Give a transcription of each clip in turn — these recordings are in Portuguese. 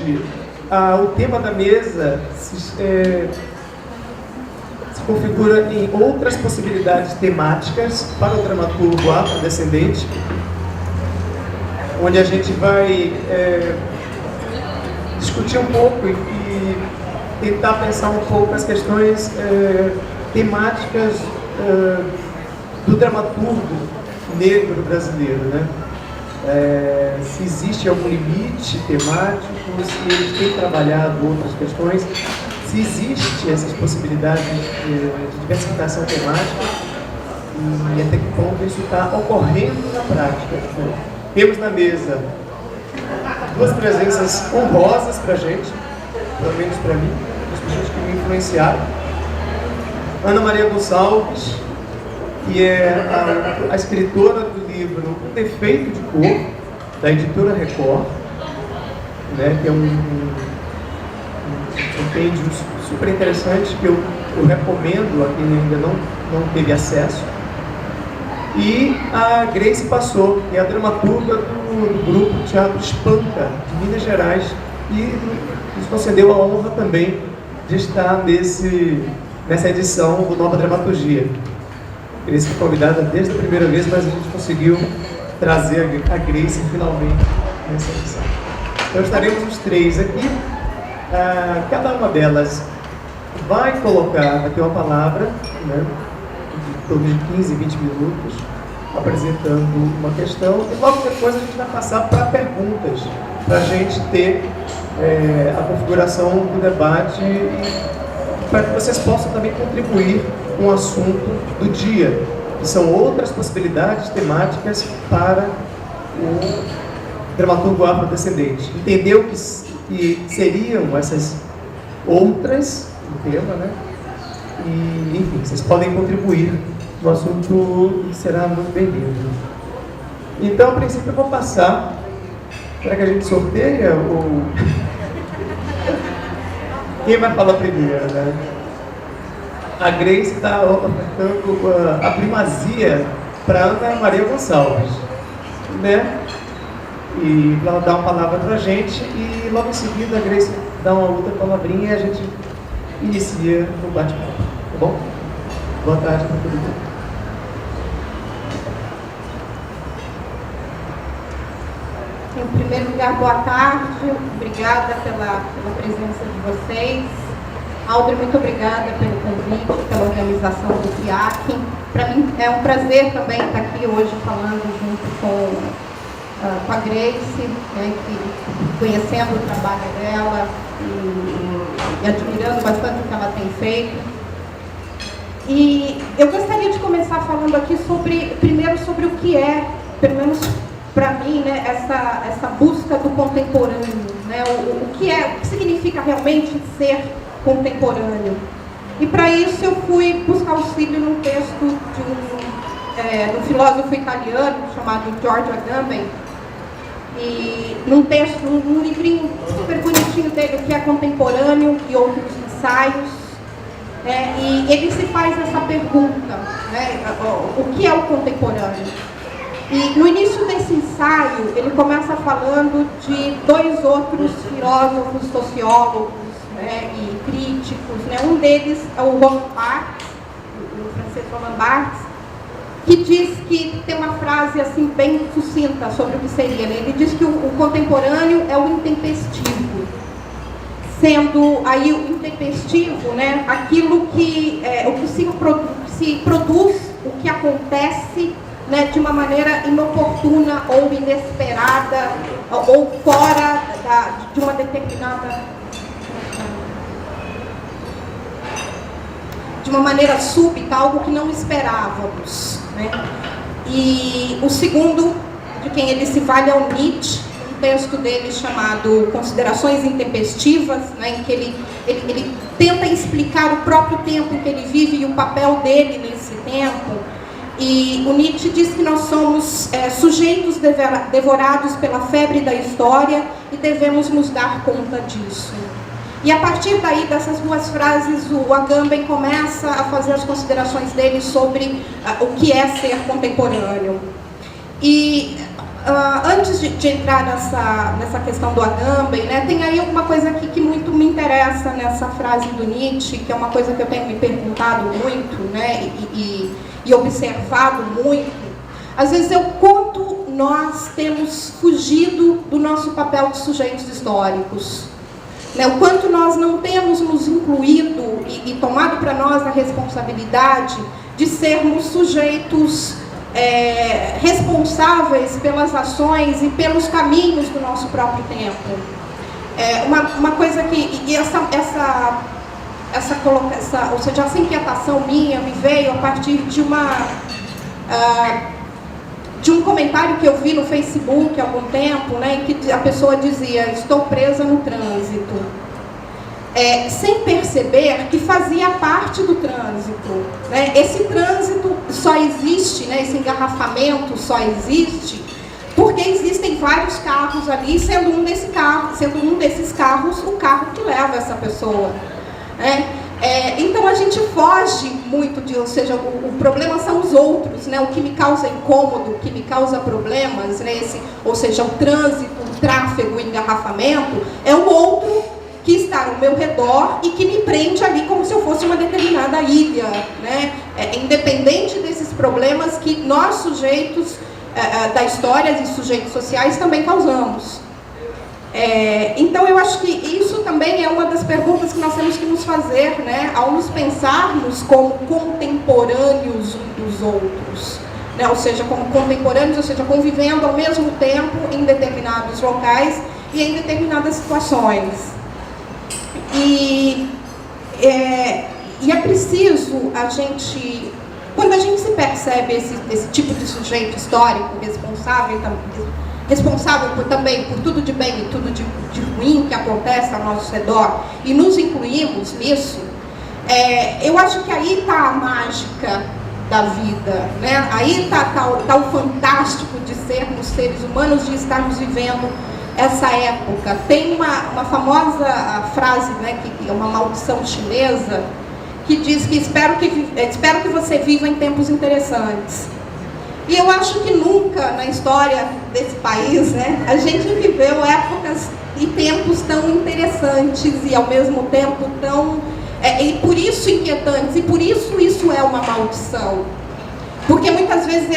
hoje, o tema da mesa se configura em outras possibilidades temáticas para o dramaturgo afrodescendente, onde a gente vai discutir um pouco e tentar pensar um pouco as questões temáticas do dramaturgo negro brasileiro, né? Se existe algum limite temático, se eles têm trabalhado outras questões, se existe essas possibilidades de diversificação temática e até que ponto isso está ocorrendo na prática, né? Temos na mesa duas presenças honrosas para a gente, pelo menos para mim, as pessoas que me influenciaram. Ana Maria Gonçalves, que é a escritora do livro O Defeito de Cor, da editora Record, né, que é um compêndio super interessante que eu recomendo a quem ainda não teve acesso. E a Grace Passot, que é a dramaturga do grupo Teatro Espanca, de Minas Gerais, e nos concedeu a honra também de estar nessa edição do Nova Dramaturgia. Grace foi convidada desde a primeira vez, mas a gente conseguiu trazer a Grace finalmente nessa edição. Então estaremos os três aqui. Cada uma delas vai colocar aqui uma palavra, né, de torno de 15, 20 minutos, apresentando uma questão, e logo depois a gente vai passar para perguntas, para a gente ter a configuração do debate e para que vocês possam também contribuir com o assunto do dia, que são outras possibilidades temáticas para o dramaturgo afrodescendente. Entender o que seriam essas outras no tema, né? E, enfim, vocês podem contribuir no assunto e será muito bem-vindo. Então, a princípio, eu vou passar. Será que a gente sorteia ou... Quem vai falar primeiro, né? A Grace está ofertando a primazia para Ana Maria Gonçalves, né? E ela dá uma palavra para a gente e logo em seguida a Grace dá uma outra palavrinha e a gente inicia o bate-papo, tá bom? Boa tarde para todo mundo. Em primeiro lugar, boa tarde, obrigada pela presença de vocês. Audrey, muito obrigada pelo convite, pela organização do FIAC. Para mim é um prazer também estar aqui hoje falando junto com a Grace, né, conhecendo o trabalho dela e admirando bastante o que ela tem feito. E eu gostaria de começar falando aqui primeiro sobre o que é, pelo menos para mim, né, essa busca do contemporâneo, né, o que significa realmente ser contemporâneo. E para isso eu fui buscar auxílio num texto de um filósofo italiano chamado Giorgio Agamben, e num livrinho super bonitinho dele, que é Contemporâneo e Outros Ensaios, e ele se faz essa pergunta, né, o que é o contemporâneo? E no início desse ensaio, ele começa falando de dois outros filósofos, sociólogos, né, e críticos, né? Um deles é o Roland Barthes, o francês Roland Barthes, que diz que tem uma frase assim bem sucinta sobre o que seria, né? Ele diz que o contemporâneo é o intempestivo, sendo aí o intempestivo, né, aquilo que o que se produz, o que acontece, né, de uma maneira inoportuna ou inesperada ou fora de uma determinada, de uma maneira súbita, algo que não esperávamos, né? E o segundo, de quem ele se vale, é o Nietzsche, um texto dele chamado Considerações Intempestivas, né, em que ele tenta explicar o próprio tempo em que ele vive e o papel dele nesse tempo. E o Nietzsche diz que nós somos sujeitos devorados pela febre da história e devemos nos dar conta disso. E a partir daí, dessas duas frases, o Agamben começa a fazer as considerações dele sobre o que é ser contemporâneo. E antes de entrar nessa questão do Agamben, né, tem aí alguma coisa aqui que muito me interessa nessa frase do Nietzsche, que é uma coisa que eu tenho me perguntado muito, né, e observado muito. Às vezes é o quanto nós temos fugido do nosso papel de sujeitos históricos, né, o quanto nós não temos nos incluído e tomado para nós a responsabilidade de sermos sujeitos responsáveis pelas ações e pelos caminhos do nosso próprio tempo. Uma coisa que ou seja, essa inquietação minha me veio a partir de um comentário que eu vi no Facebook há algum tempo, né, em que a pessoa dizia: estou presa no trânsito. Sem perceber que fazia parte do trânsito, né? Esse trânsito só existe, né? Esse engarrafamento só existe porque existem vários carros ali, sendo um desses carros o carro que leva essa pessoa, né? Então a gente foge muito de, ou seja, o problema são os outros, né? O que me causa incômodo, o que me causa problemas, né? Ou seja, o trânsito, o tráfego, o engarrafamento, é o outro que está ao meu redor e que me prende ali como se eu fosse uma determinada ilha, né? Independente desses problemas que nós, sujeitos da história e sujeitos sociais, também causamos. Então eu acho que isso também é uma das perguntas que nós temos que nos fazer, né? Ao nos pensarmos como contemporâneos uns dos outros, né? Ou seja, como contemporâneos, ou seja, convivendo ao mesmo tempo em determinados locais e em determinadas situações. E é preciso a gente, quando a gente se percebe esse tipo de sujeito histórico responsável também por tudo de bem e tudo de ruim que acontece ao nosso redor, e nos incluímos nisso, eu acho que aí está a mágica da vida, né? Aí está o fantástico de sermos seres humanos, de estarmos vivendo essa época. Tem uma famosa frase, né, que é uma maldição chinesa, que diz que espero que você viva em tempos interessantes. E eu acho que nunca na história desse país, né, a gente viveu épocas e tempos tão interessantes e ao mesmo tempo tão e por isso inquietantes, e por isso é uma maldição. Porque muitas vezes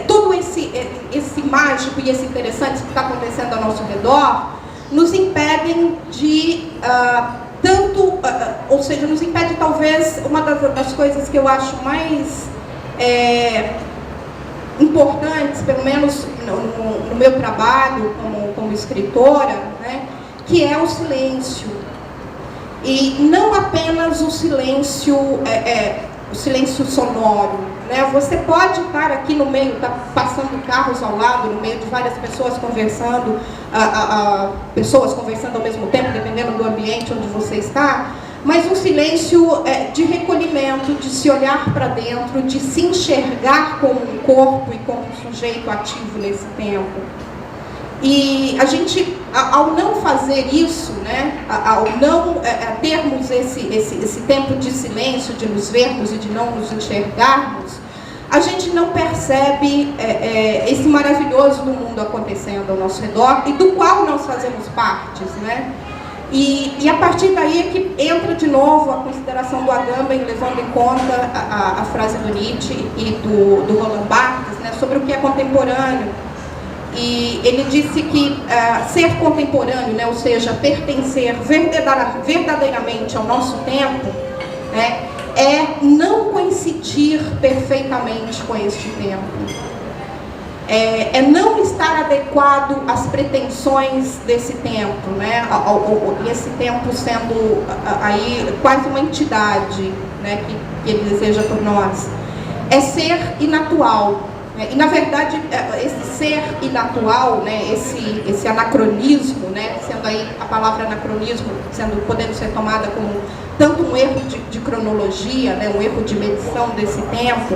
todo esse mágico e esse interessante que está acontecendo ao nosso redor nos impedem de ou seja, nos impede talvez uma das coisas que eu acho mais importantes, pelo menos no meu trabalho como escritora, né, que é o silêncio. E não apenas o silêncio sonoro, né? Você pode estar aqui no meio, passando carros ao lado, no meio de várias pessoas conversando, pessoas conversando ao mesmo tempo, dependendo do ambiente onde você está, mas um silêncio de recolhimento, de se olhar para dentro, de se enxergar como um corpo e como um sujeito ativo nesse tempo. E a gente, ao não fazer isso, né, ao não termos esse tempo de silêncio, de nos vermos e de não nos enxergarmos, a gente não percebe esse maravilhoso do mundo acontecendo ao nosso redor e do qual nós fazemos partes, né? E a partir daí é que entra de novo a consideração do Agamben, levando em conta a frase do Nietzsche e do Roland Barthes, né, sobre o que é contemporâneo. E ele disse que ser contemporâneo, né, ou seja, pertencer verdadeiramente ao nosso tempo, né, é não coincidir perfeitamente com este tempo. É não estar adequado às pretensões desse tempo, né? Esse tempo sendo aí quase uma entidade, né, que ele deseja por nós. É ser inatual. E, na verdade, esse ser inatual, né, esse anacronismo, né, sendo aí a palavra anacronismo podendo ser tomada como tanto um erro de cronologia, né, um erro de medição desse tempo,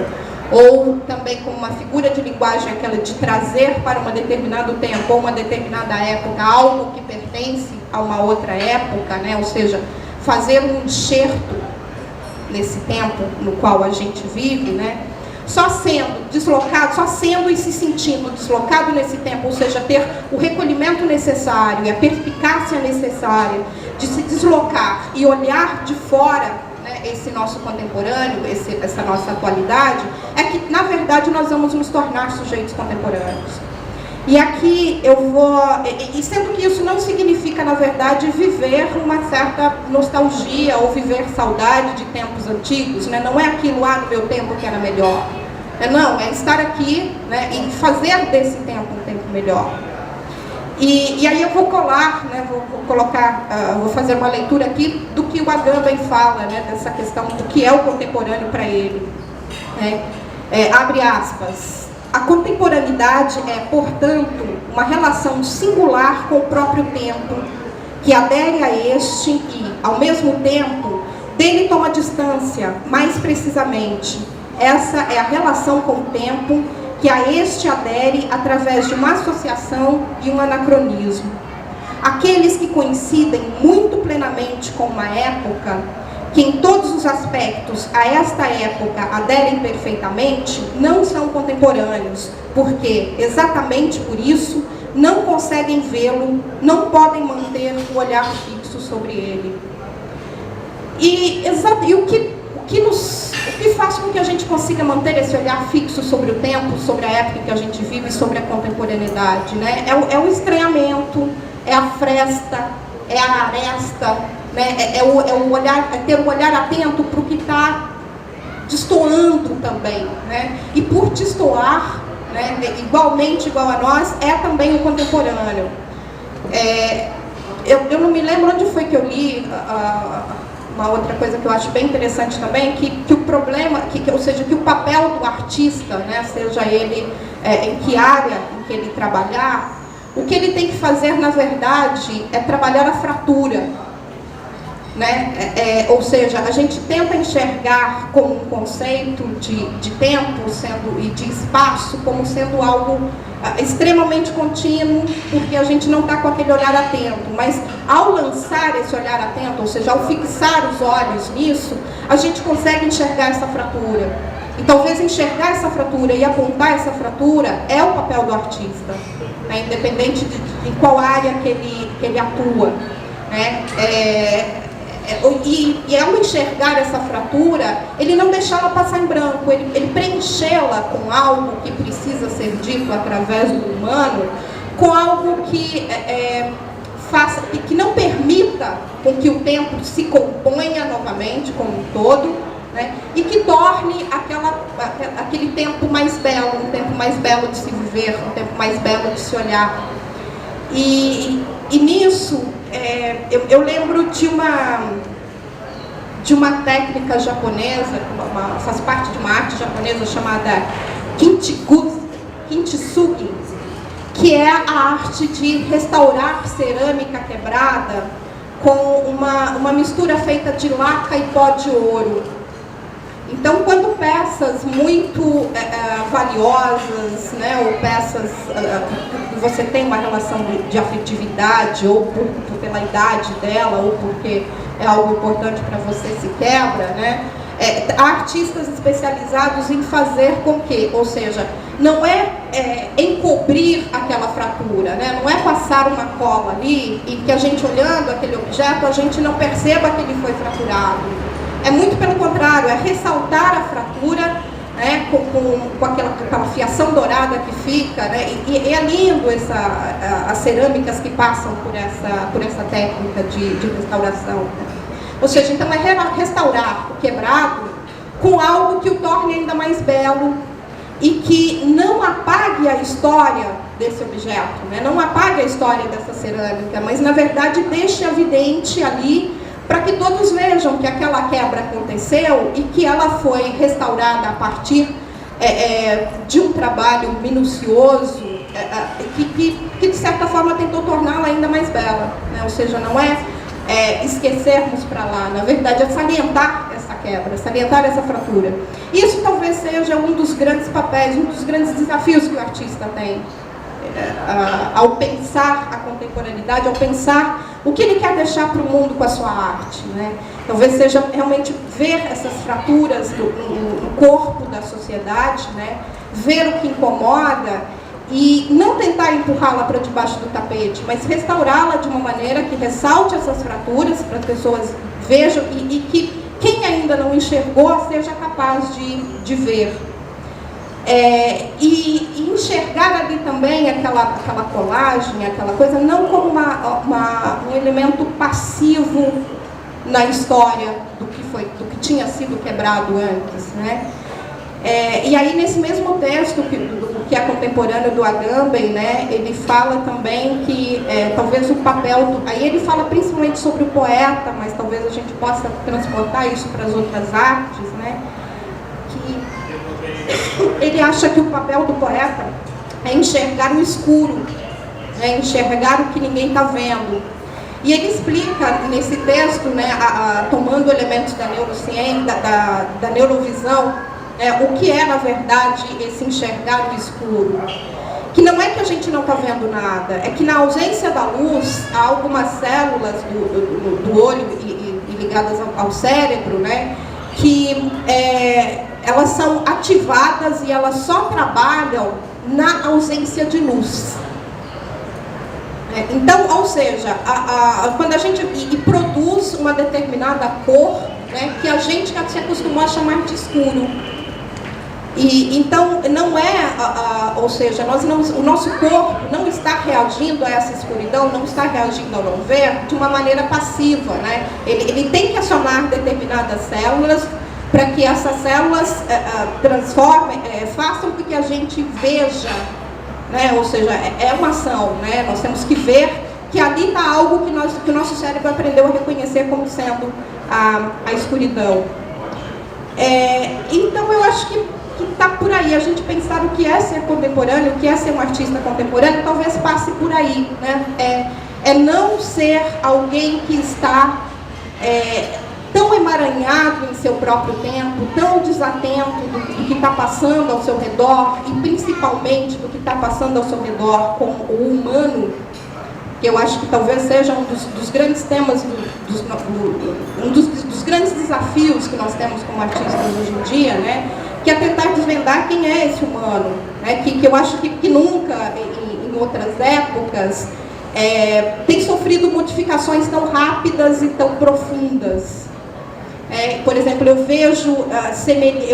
ou também como uma figura de linguagem, aquela de trazer para um determinado tempo ou uma determinada época algo que pertence a uma outra época, né, ou seja, fazer um enxerto nesse tempo no qual a gente vive, né. só sendo deslocado, só sendo e se sentindo deslocado nesse tempo, ou seja, ter o recolhimento necessário e a perspicácia necessária de se deslocar e olhar de fora, né, esse nosso contemporâneo, essa nossa atualidade, é que, na verdade, nós vamos nos tornar sujeitos contemporâneos. E aqui eu vou... E sendo que isso não significa, na verdade, viver uma certa nostalgia ou viver saudade de tempos antigos, né? Não é aquilo, no meu tempo que era melhor. Não, é estar aqui, né, e fazer desse tempo um tempo melhor. E aí eu vou colar, né, vou colocar, vou fazer uma leitura aqui do que o Agamben fala, né, dessa questão do que é o contemporâneo para ele. Abre aspas. A contemporaneidade é, portanto, uma relação singular com o próprio tempo, que adere a este e, ao mesmo tempo, dele toma distância, mais precisamente. Essa é a relação com o tempo que a este adere através de uma associação e um anacronismo. Aqueles que coincidem muito plenamente com uma época, que em todos os aspectos a esta época aderem perfeitamente, não são contemporâneos, porque, exatamente por isso, não conseguem vê-lo, não podem manter o olhar fixo sobre ele. E o que faz com que a gente consiga manter esse olhar fixo sobre o tempo, sobre a época que a gente vive e sobre a contemporaneidade, né? É o estranhamento, é a fresta, é a aresta, né? O olhar, é ter um olhar atento para o que está destoando também, né? E por destoar, né, igual a nós, é também o contemporâneo. Eu não me lembro onde foi que eu li uma outra coisa que eu acho bem interessante também, que o problema, ou seja, que o papel do artista, né, seja ele em que área em que ele trabalhar, o que ele tem que fazer, na verdade, é trabalhar a fratura, né? Ou seja, a gente tenta enxergar como um conceito de tempo e de espaço como sendo algo extremamente contínuo, porque a gente não está com aquele olhar atento, mas ao lançar esse olhar atento, ou seja, ao fixar os olhos nisso, a gente consegue enxergar essa fratura. E talvez enxergar essa fratura e apontar essa fratura é o papel do artista, né? Independente de em qual área que ele atua, né? E ao enxergar essa fratura, ele não deixá-la passar em branco, ele preenchê-la com algo que precisa ser dito através do humano, com algo que faça, que não permita com que o tempo se componha novamente como um todo, né, e que torne aquele tempo mais belo, um tempo mais belo de se viver, um tempo mais belo de se olhar. E nisso, eu lembro de uma técnica japonesa, faz parte de uma arte japonesa chamada Kintsugi, que é a arte de restaurar cerâmica quebrada com uma mistura feita de laca e pó de ouro. Então, quando peças muito valiosas, né, ou peças que você tem uma relação de afetividade, ou pela idade dela, ou porque é algo importante para você, se quebra, né? Há artistas especializados em fazer com que, ou seja, não encobrir aquela fratura, né? Não é passar uma cola ali e que a gente, olhando aquele objeto, a gente não perceba que ele foi fraturado. É muito pelo contrário, é ressaltar a fratura, né, com aquela fiação dourada que fica, né, e é lindo as cerâmicas que passam por essa técnica de restauração. Ou seja, então é restaurar o quebrado com algo que o torne ainda mais belo e que não apague a história desse objeto, né, não apague a história dessa cerâmica, mas na verdade deixe evidente ali, para que todos vejam que aquela quebra aconteceu e que ela foi restaurada a partir de um trabalho minucioso, que de certa forma tentou torná-la ainda mais bela, né? Ou seja, não esquecermos para lá, na verdade é salientar essa quebra, salientar essa fratura. Isso talvez seja um dos grandes papéis, um dos grandes desafios que o artista tem. Ao pensar a contemporaneidade, ao pensar o que ele quer deixar para o mundo com a sua arte, né? talvez seja realmente ver essas fraturas no corpo da sociedade, né? Ver o que incomoda e não tentar empurrá-la para debaixo do tapete, mas restaurá-la de uma maneira que ressalte essas fraturas para as pessoas vejam e que quem ainda não enxergou seja capaz de ver. E enxergar ali também aquela colagem, aquela coisa, não como um elemento passivo na história do que tinha sido quebrado antes, né? E aí, nesse mesmo texto, que é contemporâneo do Agamben, né, ele fala também que talvez o papel... Aí ele fala principalmente sobre o poeta, mas talvez a gente possa transportar isso para as outras artes, né? Que ele acha que o papel do poeta é enxergar o escuro, né, enxergar o que ninguém está vendo. E ele explica nesse texto, né, tomando elementos da neurociência, da neurovisão, o que é, na verdade, esse enxergar o escuro. Que não é que a gente não está vendo nada, é que na ausência da luz, há algumas células do olho e ligadas ao cérebro, né, que elas são ativadas e elas só trabalham na ausência de luz. Então, ou seja, quando a gente produz uma determinada cor, né, que a gente se acostumou a chamar de escuro. Então, não ou seja, o nosso corpo não está reagindo a essa escuridão, não está reagindo ao não ver de uma maneira passiva, né? Ele tem que acionar determinadas células para que essas células transformem, façam com que a gente veja, né? Ou seja, é uma ação, né? Nós temos que ver que ali está algo que o nosso cérebro aprendeu a reconhecer como sendo a escuridão. Então, eu acho que está por aí. A gente pensar o que é ser contemporâneo, o que é ser um artista contemporâneo, talvez passe por aí, né? Não ser alguém que está tão emaranhado em seu próprio tempo, tão desatento do que está passando ao seu redor, e principalmente do que está passando ao seu redor com o humano, que eu acho que talvez seja um dos grandes temas, um dos grandes desafios que nós temos como artistas hoje em dia, né? Que é tentar desvendar quem é esse humano, né? Que eu acho que nunca, em outras épocas, tem sofrido modificações tão rápidas e tão profundas. Por exemplo, eu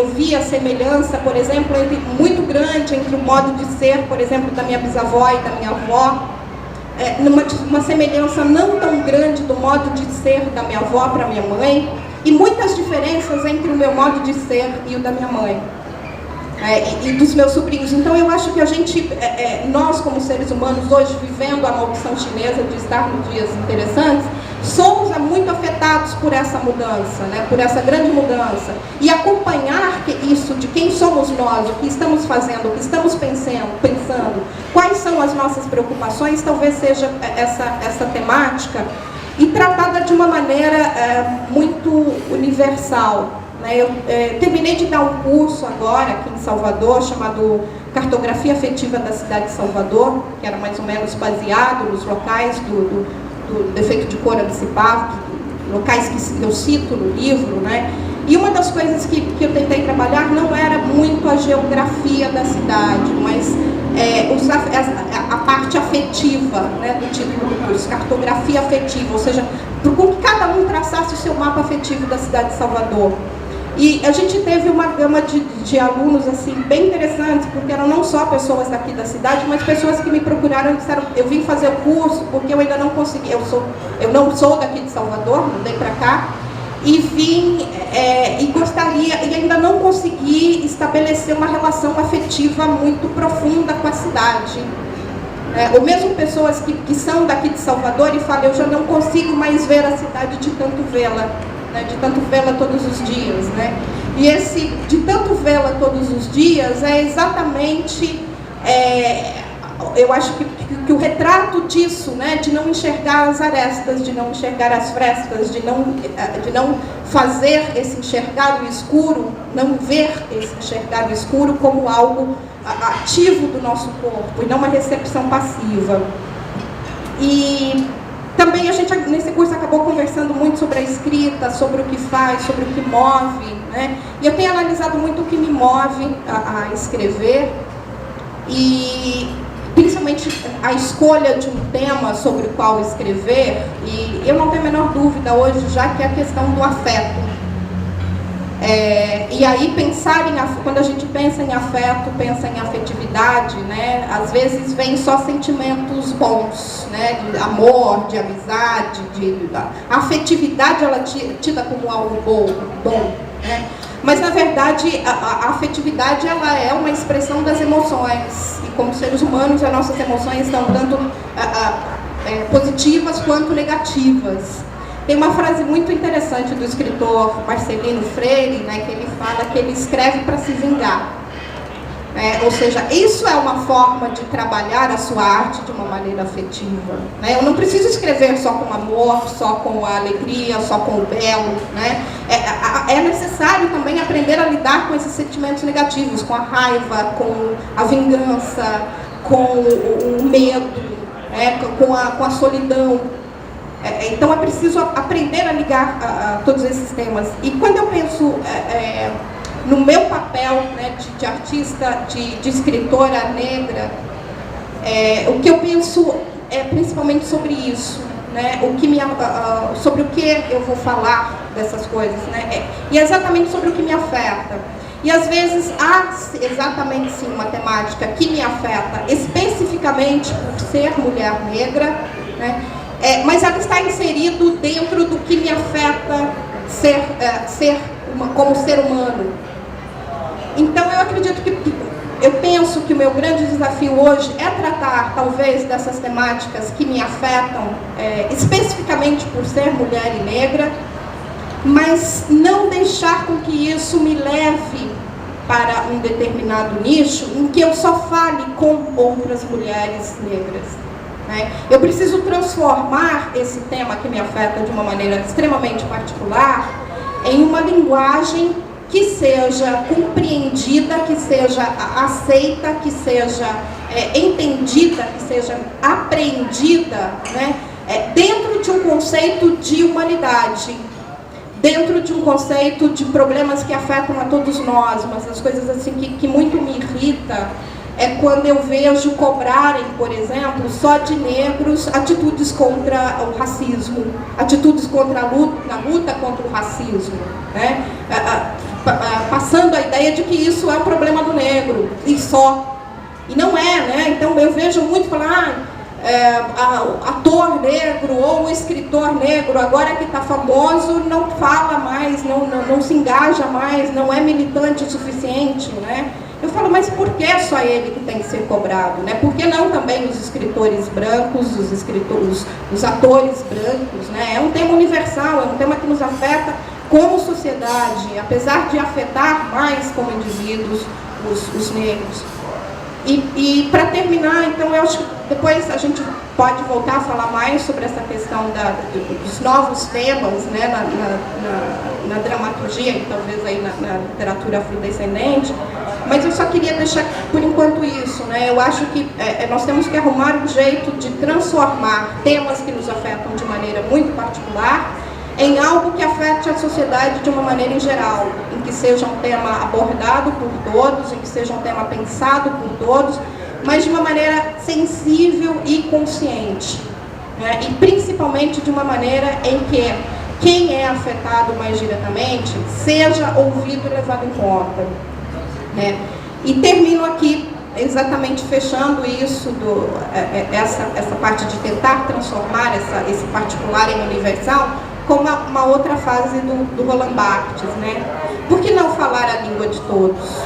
vi a semelhança, por exemplo, muito grande entre o modo de ser, por exemplo, da minha bisavó e da minha avó, uma semelhança não tão grande do modo de ser da minha avó para minha mãe, e muitas diferenças entre o meu modo de ser e o da minha mãe, e dos meus sobrinhos. Então, eu acho que a gente, nós como seres humanos, hoje vivendo a maldição chinesa de estar nos dias interessantes, somos muito afetados por essa mudança, né? Por essa grande mudança. E acompanhar isso de quem somos nós, o que estamos fazendo, o que estamos pensando, quais são as nossas preocupações, talvez seja essa temática, e tratada de uma maneira muito universal, né? Eu terminei de dar um curso agora aqui em Salvador, chamado Cartografia Afetiva da Cidade de Salvador, que era mais ou menos baseado nos locais do defeito de cor antecipado, locais que eu cito no livro, né? E uma das coisas que eu tentei trabalhar não era muito a geografia da cidade, mas a parte afetiva, né, do título do curso, cartografia afetiva, ou seja, com que cada um traçasse o seu mapa afetivo da cidade de Salvador. E a gente teve uma gama de alunos assim, bem interessantes, porque eram não só pessoas daqui da cidade, mas pessoas que me procuraram e disseram: eu vim fazer o curso porque eu ainda não consegui, eu não sou daqui de Salvador, mudei para cá, e vim e gostaria, e ainda não consegui estabelecer uma relação afetiva muito profunda com a cidade. Ou mesmo pessoas que são daqui de Salvador e falam: eu já não consigo mais ver a cidade de tanto vê-la, né, de tanto vê-la todos os dias, né? E esse de tanto vê-la todos os dias é exatamente, eu acho que o retrato disso, né, de não enxergar as arestas, de não enxergar as frestas, de não fazer esse enxergar o escuro, não ver esse enxergar o escuro como algo ativo do nosso corpo e não uma recepção passiva. E Também a gente, nesse curso, acabou conversando muito sobre a escrita, sobre o que faz, sobre o que move, né? E eu tenho analisado muito o que me move a escrever, e principalmente a escolha de um tema sobre o qual escrever, e eu não tenho a menor dúvida hoje, já que é a questão do afeto. E aí quando a gente pensa em afeto, pensa em afetividade, né? Às vezes vem só sentimentos bons, né? De amor, de amizade, a afetividade ela é tida como algo bom, né? Mas na verdade a afetividade ela é uma expressão das emoções, e como seres humanos as nossas emoções estão tanto positivas quanto negativas. Tem uma frase muito interessante do escritor Marcelino Freire, né, que ele fala que ele escreve para se vingar. Ou seja, isso é uma forma de trabalhar a sua arte de uma maneira afetiva. Né? Eu não preciso escrever só com amor, só com a alegria, só com o belo. Né? É necessário também aprender a lidar com esses sentimentos negativos, com a raiva, com a vingança, com o medo, com a solidão. Então é preciso aprender a ligar todos esses temas. E quando eu penso no meu papel, né, de artista, de escritora negra, o que eu penso é principalmente sobre isso, né, sobre o que eu vou falar dessas coisas, né, e exatamente sobre o que me afeta. E às vezes há exatamente sim uma temática que me afeta especificamente por ser mulher negra, né, mas ela está inserido dentro do que me afeta como ser humano. Então eu penso que o meu grande desafio hoje é tratar talvez dessas temáticas que me afetam especificamente por ser mulher e negra, mas não deixar com que isso me leve para um determinado nicho em que eu só fale com outras mulheres negras. Eu preciso transformar esse tema que me afeta de uma maneira extremamente particular em uma linguagem que seja compreendida, que seja aceita, que seja entendida, que seja apreendida, né? Dentro de um conceito de humanidade, dentro de um conceito de problemas que afetam a todos nós. Mas das coisas assim que muito me irrita é quando eu vejo cobrarem, por exemplo, só de negros atitudes contra o racismo, atitudes contra na luta contra o racismo, né? Passando a ideia de que isso é um problema do negro, e só. E não é, né? Então eu vejo muito falar, ator negro ou o escritor negro, agora que está famoso, não fala mais, não se engaja mais, não é militante o suficiente, né? Eu falo, mas por que só ele que tem que ser cobrado? Né? Por que não também os escritores brancos, os atores brancos? Né? É um tema universal, é um tema que nos afeta como sociedade, apesar de afetar mais como indivíduos os negros. E para terminar, então, eu acho que depois a gente pode voltar a falar mais sobre essa questão dos novos temas, né, na dramaturgia e talvez aí na literatura afrodescendente, mas eu só queria deixar por enquanto isso, né? Eu acho que nós temos que arrumar um jeito de transformar temas que nos afetam de maneira muito particular em algo que afete a sociedade de uma maneira em geral, em que seja um tema abordado por todos, em que seja um tema pensado por todos, mas de uma maneira sensível e consciente, né? E principalmente de uma maneira em que quem é afetado mais diretamente seja ouvido e levado em conta, né? E termino aqui exatamente fechando isso, essa parte de tentar transformar esse particular em universal, com uma outra fase do Roland Barthes, né? Por que não falar a língua de todos?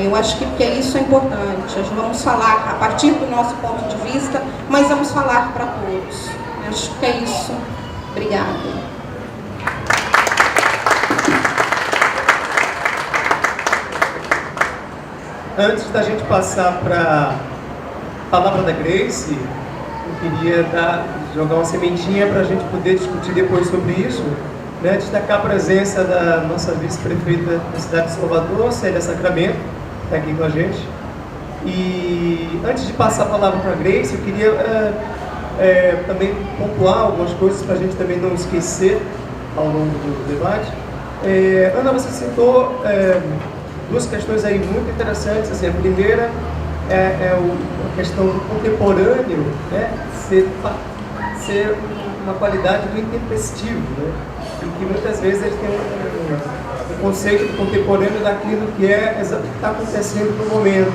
Eu acho que isso é importante. Nós vamos falar a partir do nosso ponto de vista, mas vamos falar para todos. Eu acho que é isso. Obrigada. Antes da gente passar para a palavra da Grace, eu queria jogar uma sementinha para a gente poder discutir depois sobre isso, né? Destacar a presença da nossa vice-prefeita da cidade de Salvador, Célia Sacramento, que está aqui com a gente. E antes de passar a palavra para a Grace, eu queria também pontuar algumas coisas para a gente também não esquecer ao longo do debate. Ana, você citou duas questões aí muito interessantes. Assim, a primeira a questão do contemporâneo, né, ser uma qualidade do intempestivo, né, e que muitas vezes a gente tem um conceito do contemporâneo daquilo que está acontecendo no momento.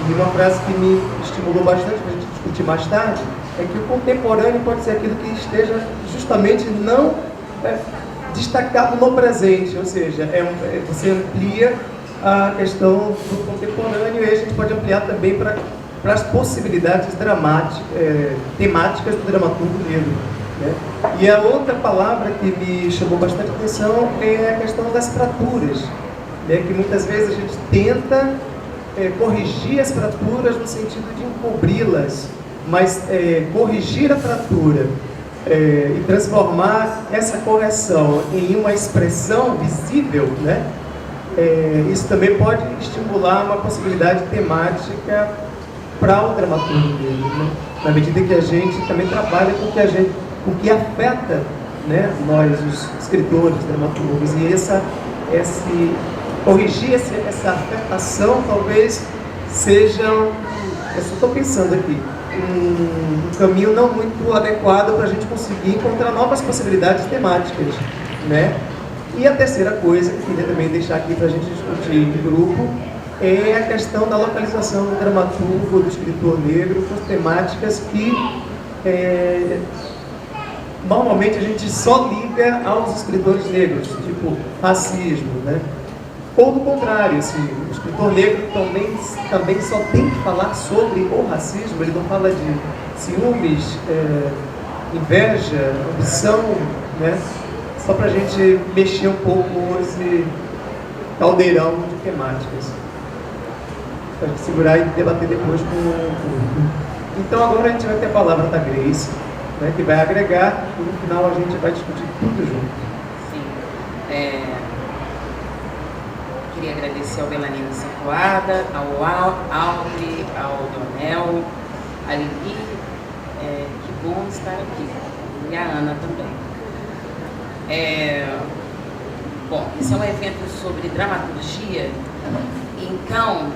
E uma frase que me estimulou bastante para a gente discutir mais tarde é que o contemporâneo pode ser aquilo que esteja justamente não destacado no presente, ou seja, você amplia a questão do contemporâneo e aí a gente pode ampliar também para as possibilidades temáticas do dramaturgo negro, né? E a outra palavra que me chamou bastante atenção é a questão das fraturas, né? Que muitas vezes a gente tenta corrigir as fraturas no sentido de encobri-las, mas corrigir a fratura e transformar essa correção em uma expressão visível, né? Isso também pode estimular uma possibilidade temática para o dramaturgo mesmo, né? Na medida que a gente também trabalha com o que afeta, né, nós, os escritores, dramaturgos, e corrigir essa afetação talvez seja, eu só estou pensando aqui, um caminho não muito adequado para a gente conseguir encontrar novas possibilidades temáticas, né? E a terceira coisa que eu queria também deixar aqui para a gente discutir em grupo é a questão da localização do dramaturgo, do escritor negro, com temáticas que normalmente a gente só liga aos escritores negros, tipo racismo, né? Ou do contrário, assim, o escritor negro também só tem que falar sobre o racismo, ele não fala de ciúmes, inveja, ambição, né? Só para a gente mexer um pouco esse caldeirão de temáticas. Para a gente segurar e debater depois com o público. Então agora a gente vai ter a palavra da Grace, né, que vai agregar e no final a gente vai discutir tudo junto. Sim. Queria agradecer ao Belanina Santuada, ao Audrey, ao Leonel, a Lili. Que bom estar aqui. E a Ana também. Bom, esse é um evento sobre dramaturgia, então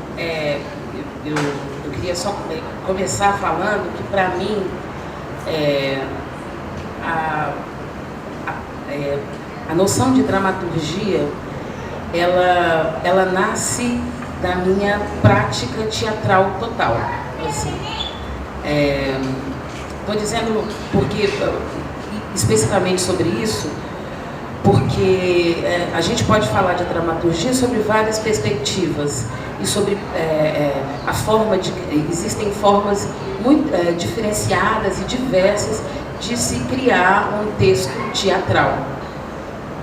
eu queria só começar falando que, para mim, a noção de dramaturgia, ela nasce da minha prática teatral total. Assim, estou dizendo porque, especificamente sobre isso, porque a gente pode falar de dramaturgia sobre várias perspectivas e sobre a forma de... Existem formas muito diferenciadas e diversas de se criar um texto teatral.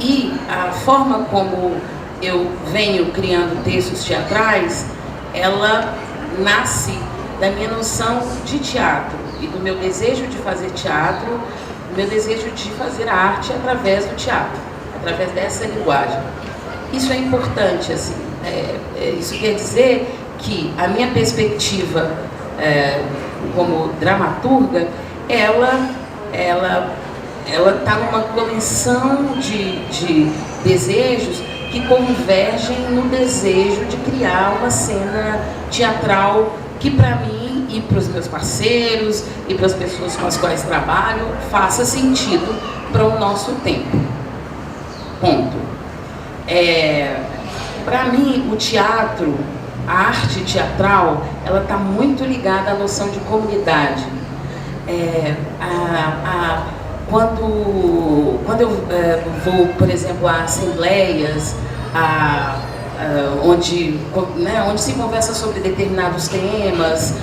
E a forma como eu venho criando textos teatrais, ela nasce da minha noção de teatro e do meu desejo de fazer teatro, do meu desejo de fazer arte através do teatro, através dessa linguagem. Isso é importante, assim. Isso quer dizer que a minha perspectiva como dramaturga, ela está numa coleção de desejos que convergem no desejo de criar uma cena teatral que, para mim e para os meus parceiros e para as pessoas com as quais trabalho, faça sentido para o nosso tempo. Ponto. Para mim, o teatro, a arte teatral, ela está muito ligada à noção de comunidade. Quando eu vou, por exemplo, a assembleias, onde se conversa sobre determinados temas,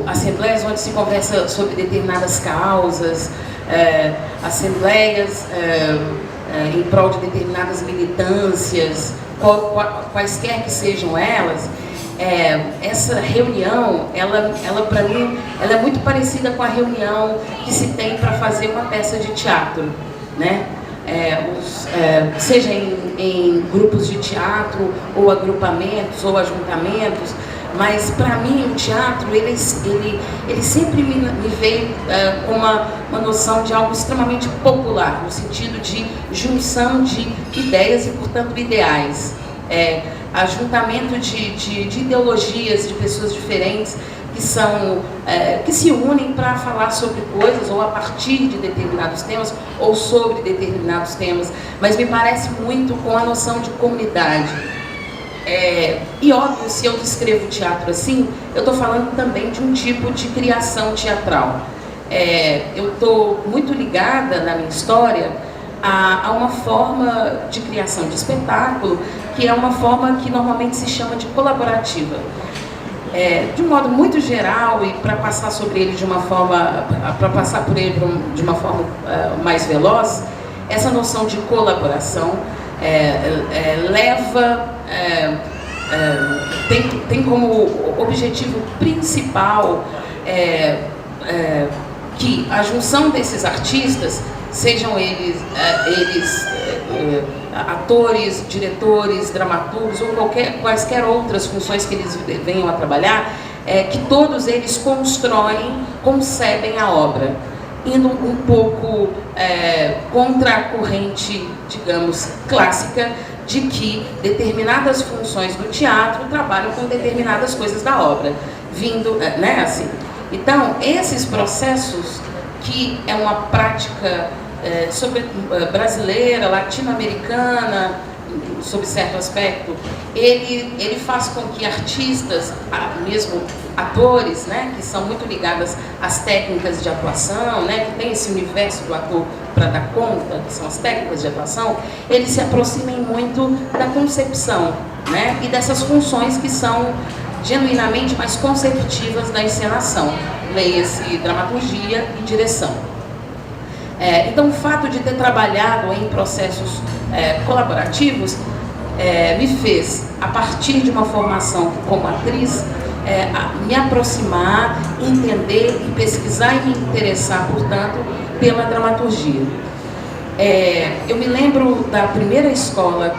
assembleias onde se conversa sobre determinadas causas, assembleias em prol de determinadas militâncias, quaisquer que sejam elas, essa reunião, ela para mim, ela é muito parecida com a reunião que se tem para fazer uma peça de teatro, né? Seja em grupos de teatro, ou agrupamentos, ou ajuntamentos, mas para mim o teatro ele sempre me veio com uma noção de algo extremamente popular, no sentido de junção de ideias e, portanto, ideais. Ajuntamento de ideologias de pessoas diferentes que se unem para falar sobre coisas ou a partir de determinados temas ou sobre determinados temas, mas me parece muito com a noção de comunidade. E óbvio, se eu descrevo teatro assim, eu estou falando também de um tipo de criação teatral. Eu estou muito ligada na minha história a uma forma de criação de espetáculo, que é uma forma que normalmente se chama de colaborativa. De um modo muito geral, e para passar sobre ele de uma forma, de uma forma mais veloz, essa noção de colaboração tem como objetivo principal que a junção desses artistas, sejam eles atores, diretores, dramaturgos ou quaisquer outras funções que eles venham a trabalhar, que todos eles concebem a obra, indo um pouco contra a corrente, digamos, clássica, de que determinadas funções do teatro trabalham com determinadas coisas da obra, assim. Então, esses processos, que é uma prática brasileira, latino-americana, sob certo aspecto, ele faz com que artistas, mesmo atores, que são muito ligados às técnicas de atuação, que tem esse universo do ator para dar conta, que são as técnicas de atuação, eles se aproximem muito da concepção, e dessas funções que são genuinamente mais conceptivas da encenação, leia-se dramaturgia e direção. Então, o fato de ter trabalhado em processos colaborativos me fez, a partir de uma formação como atriz, me aproximar, entender e pesquisar e me interessar, portanto, pela dramaturgia. Eu me lembro da primeira escola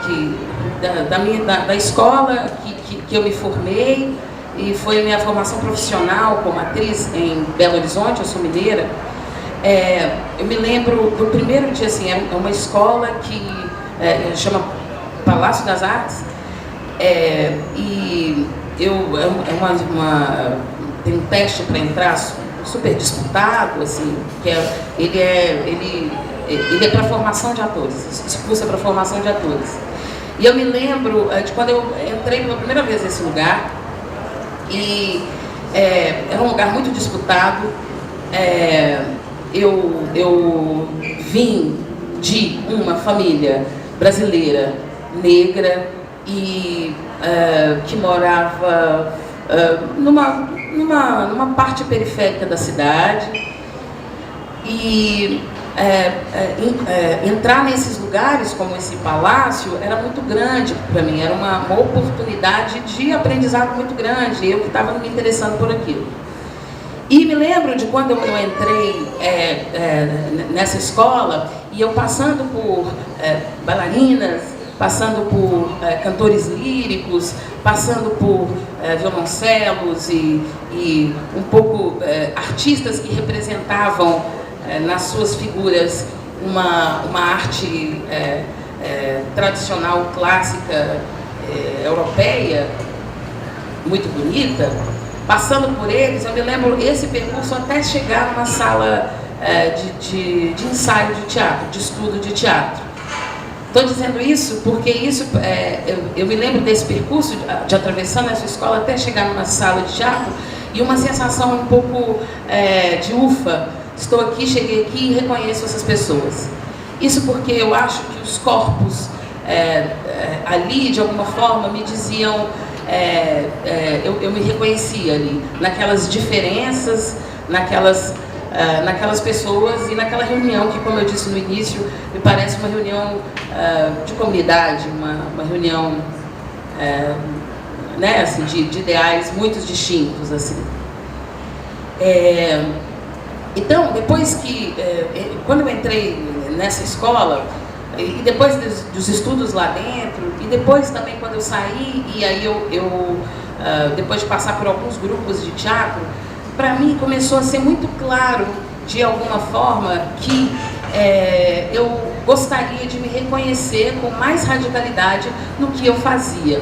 da escola que eu me formei, e foi minha formação profissional como atriz em Belo Horizonte. Eu sou mineira. Eu me lembro do primeiro dia, assim, é uma escola que chama Palácio das Artes, e tem um teste para entrar super disputado, assim, que ele é para formação de atores, esse curso é para formação de atores. E eu me lembro de quando eu entrei pela primeira vez nesse lugar, e era um lugar muito disputado. Eu vim de uma família brasileira, negra, e que morava numa parte periférica da cidade, e entrar nesses lugares como esse palácio era muito grande para mim, era uma oportunidade de aprendizado muito grande, eu que estava me interessando por aquilo. E me lembro de quando eu entrei nessa escola, e eu passando por bailarinas, passando por cantores líricos, passando por violoncelos e um pouco artistas que representavam nas suas figuras uma arte tradicional, clássica, europeia, muito bonita. Passando por eles, eu me lembro esse percurso até chegar numa sala de ensaio de teatro, de estudo de teatro. Estou dizendo isso porque eu me lembro desse percurso de atravessando essa escola até chegar numa sala de teatro, e uma sensação um pouco de ufa. Estou aqui, cheguei aqui e reconheço essas pessoas. Isso porque eu acho que os corpos ali, de alguma forma, me diziam, eu me reconhecia ali, naquelas diferenças, naquelas pessoas e naquela reunião que, como eu disse no início, me parece uma reunião de comunidade, uma reunião assim, de ideais muito distintos, assim. Então, depois quando eu entrei nessa escola, e depois dos estudos lá dentro, e depois também quando eu saí, e aí eu depois de passar por alguns grupos de teatro, para mim começou a ser muito claro, de alguma forma, que eu gostaria de me reconhecer com mais radicalidade no que eu fazia.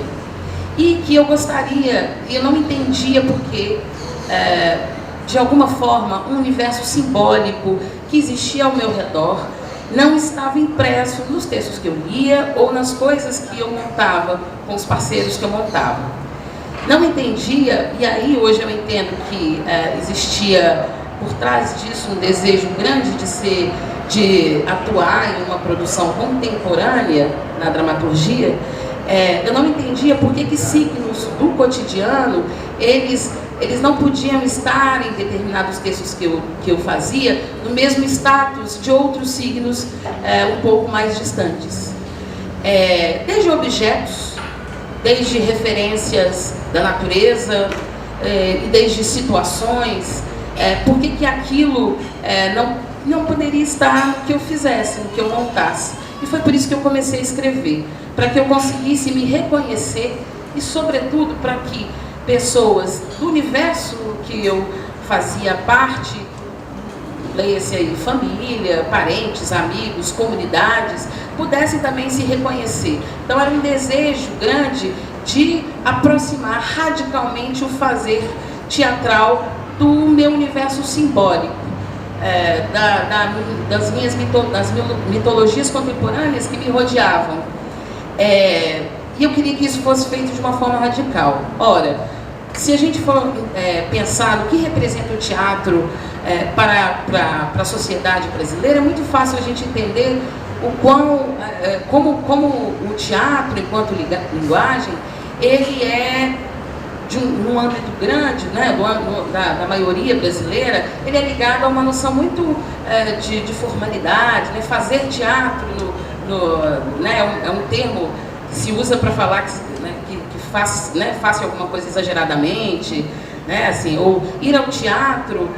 E que eu gostaria, e eu não entendia porque, de alguma forma, um universo simbólico que existia ao meu redor não estava impresso nos textos que eu lia ou nas coisas que eu montava com os parceiros que eu montava. Não entendia, e aí hoje eu entendo que existia por trás disso um desejo grande de atuar em uma produção contemporânea na dramaturgia. Eu não entendia por que signos do cotidiano, eles não podiam estar em determinados textos que eu fazia, no mesmo status de outros signos um pouco mais distantes. Desde objetos, desde referências da natureza, e desde situações, por que aquilo não poderia estar no que eu fizesse, no que eu montasse. E foi por isso que eu comecei a escrever, para que eu conseguisse me reconhecer e, sobretudo, para que pessoas do universo que eu fazia parte, leia-se aí família, parentes, amigos, comunidades, pudessem também se reconhecer. Então era um desejo grande de aproximar radicalmente o fazer teatral do meu universo simbólico, das minhas mitologias contemporâneas que me rodeavam. E eu queria que isso fosse feito de uma forma radical. Ora, se a gente for pensar no que representa o teatro para a sociedade brasileira, é muito fácil a gente entender como o teatro, enquanto linguagem, ele é, num âmbito grande, né, da maioria brasileira, ele é ligado a uma noção muito de formalidade, né? Fazer teatro né, é um termo que se usa para falar que faça alguma coisa exageradamente, né, assim, ou ir ao teatro.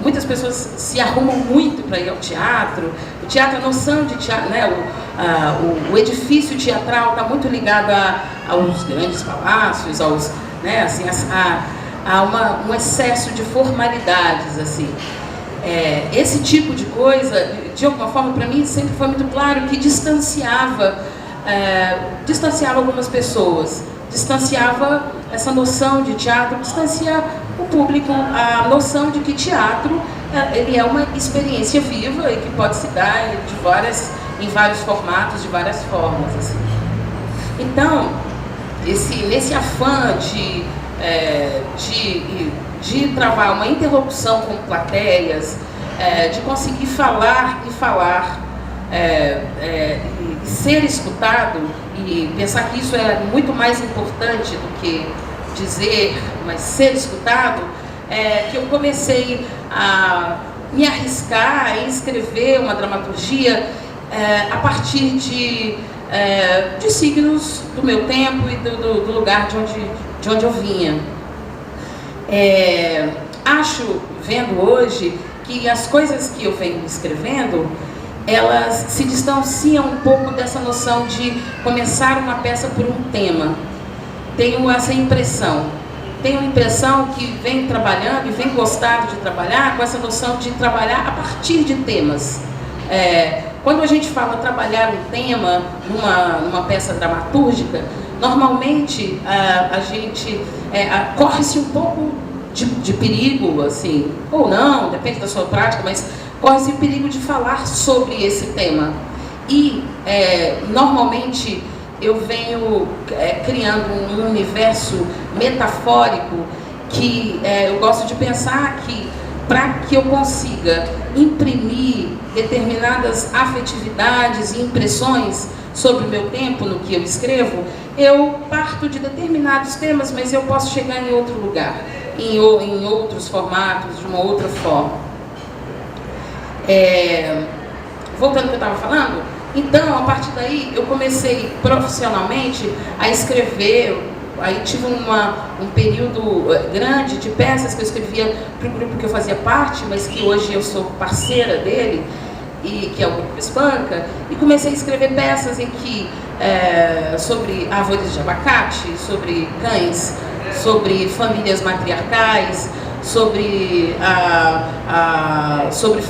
Muitas pessoas se arrumam muito para ir ao teatro. O teatro, a noção de teatro, né, o edifício teatral está muito ligado aos grandes palácios, né, assim, a um excesso de formalidades, assim. Esse tipo de coisa, de alguma forma, para mim sempre foi muito claro que distanciava algumas pessoas, distanciava essa noção de teatro, distancia o público a noção de que teatro ele é uma experiência viva e que pode se dar em vários formatos, de várias formas, assim. Então, nesse afã de travar uma interlocução com plateias, de conseguir falar e falar, e ser escutado, e pensar que isso é muito mais importante do que dizer, mas ser escutado, que eu comecei a me arriscar em escrever uma dramaturgia a partir de signos do meu tempo e do lugar de onde eu vinha. Acho, vendo hoje, que as coisas que eu venho escrevendo, elas se distanciam um pouco dessa noção de começar uma peça por um tema. Tenho essa impressão. Tenho a impressão que venho trabalhando e venho gostado de trabalhar com essa noção de trabalhar a partir de temas. Quando a gente fala trabalhar um tema numa peça dramatúrgica, normalmente a gente corre-se um pouco de perigo, assim, ou não, depende da sua prática, mas corre-se o perigo de falar sobre esse tema. E normalmente eu venho criando um universo metafórico que eu gosto de pensar que, para que eu consiga imprimir determinadas afetividades e impressões sobre o meu tempo no que eu escrevo, eu parto de determinados temas, mas eu posso chegar em outro lugar, em outros formatos, de uma outra forma. Voltando ao que eu estava falando, então, a partir daí, eu comecei profissionalmente a escrever. Aí tive um período grande de peças que eu escrevia para o grupo que eu fazia parte, mas que hoje eu sou parceira dele, que é o Grupo Espanca, e comecei a escrever peças em que sobre árvores de abacate, sobre cães, sobre famílias matriarcais, sobre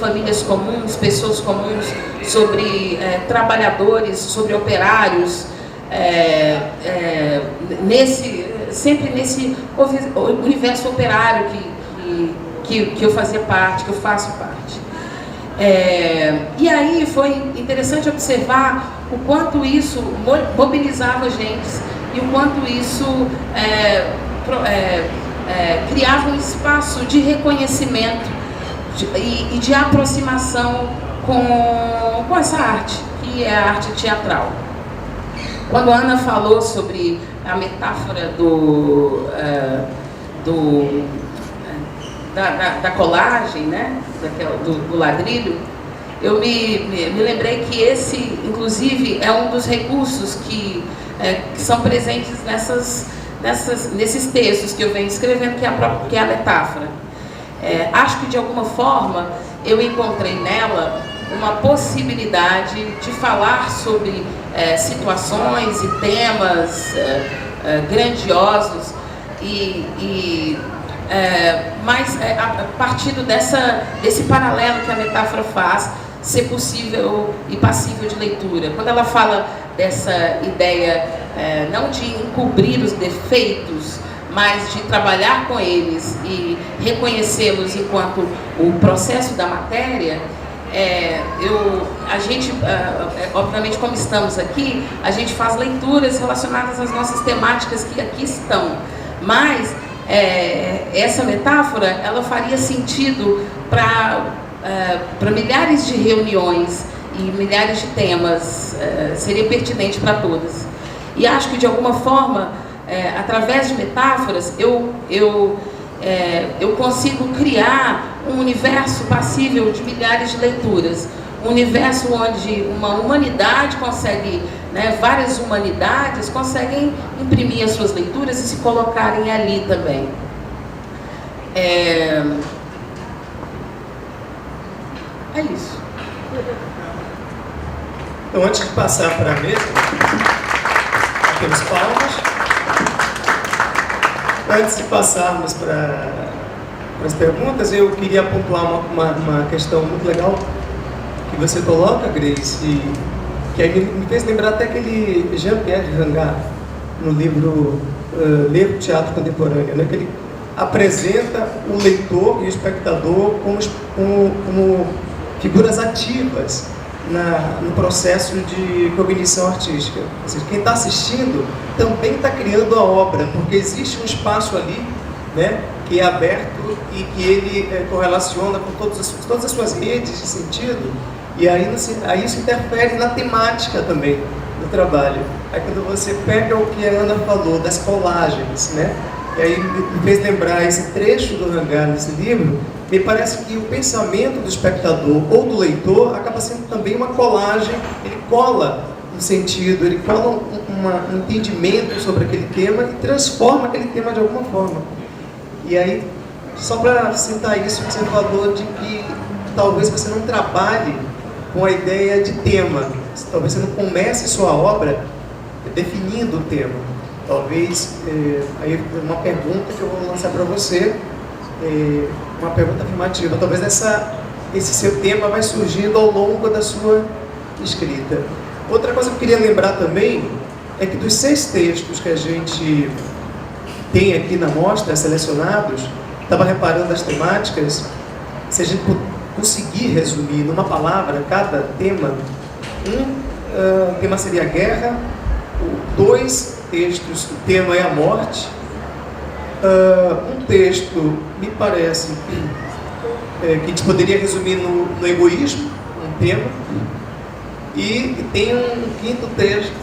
famílias comuns, pessoas comuns, sobre trabalhadores, sobre operários, sempre nesse universo operário que eu fazia parte, que eu faço parte. E aí foi interessante observar o quanto isso mobilizava a gente e o quanto isso criava um espaço de reconhecimento e de aproximação com essa arte, que é a arte teatral. Quando a Ana falou sobre a metáfora da colagem, né, do ladrilho, eu me lembrei que esse, inclusive, é um dos recursos que são presentes nesses textos que eu venho escrevendo, que é a metáfora. Acho que, de alguma forma, eu encontrei nela uma possibilidade de falar sobre situações e temas grandiosos mas a partir desse paralelo que a metáfora faz ser possível e passível de leitura. Quando ela fala dessa ideia não de encobrir os defeitos, mas de trabalhar com eles e reconhecê-los enquanto o processo da matéria, a gente, obviamente, como estamos aqui, a gente faz leituras relacionadas às nossas temáticas que aqui estão, mas essa metáfora, ela faria sentido para milhares de reuniões e milhares de temas, seria pertinente para todas. E acho que, de alguma forma, através de metáforas, eu consigo criar um universo passível de milhares de leituras. Um universo onde uma humanidade consegue, várias humanidades conseguem imprimir as suas leituras e se colocarem ali também. É isso. Então, antes de passar para a mesa, temos palmas. Antes de passarmos para as perguntas, eu queria pontuar uma questão muito legal que você coloca, Grace, que aí me fez lembrar até aquele Jean-Pierre Rangard, no livro Ler o Teatro Contemporâneo, né, que ele apresenta o leitor e o espectador como figuras ativas no processo de cognição artística. Ou seja, quem está assistindo também está criando a obra, porque existe um espaço ali, né, que é aberto e que ele correlaciona com todas as suas redes de sentido, e aí isso interfere na temática também do trabalho. Aí quando você pega o que a Ana falou das colagens, né, e aí me fez lembrar esse trecho do Rangard nesse livro, me parece que o pensamento do espectador ou do leitor acaba sendo também uma colagem. Ele cola um sentido, ele cola um entendimento sobre aquele tema e transforma aquele tema de alguma forma. E aí, só para citar isso que você falou, de que talvez você não trabalhe com a ideia de tema, talvez você não comece sua obra definindo o tema. Talvez, aí uma pergunta que eu vou lançar para você, uma pergunta afirmativa, talvez esse seu tema vai surgindo ao longo da sua escrita. Outra coisa que eu queria lembrar também é que dos 6 textos que a gente tem aqui na mostra, selecionados, estava reparando as temáticas, se a gente conseguir resumir numa palavra cada tema, um tema seria a guerra, 2 textos, o tema é a morte, um texto, me parece, que a gente poderia resumir no egoísmo, um tema, e tem um 5º texto,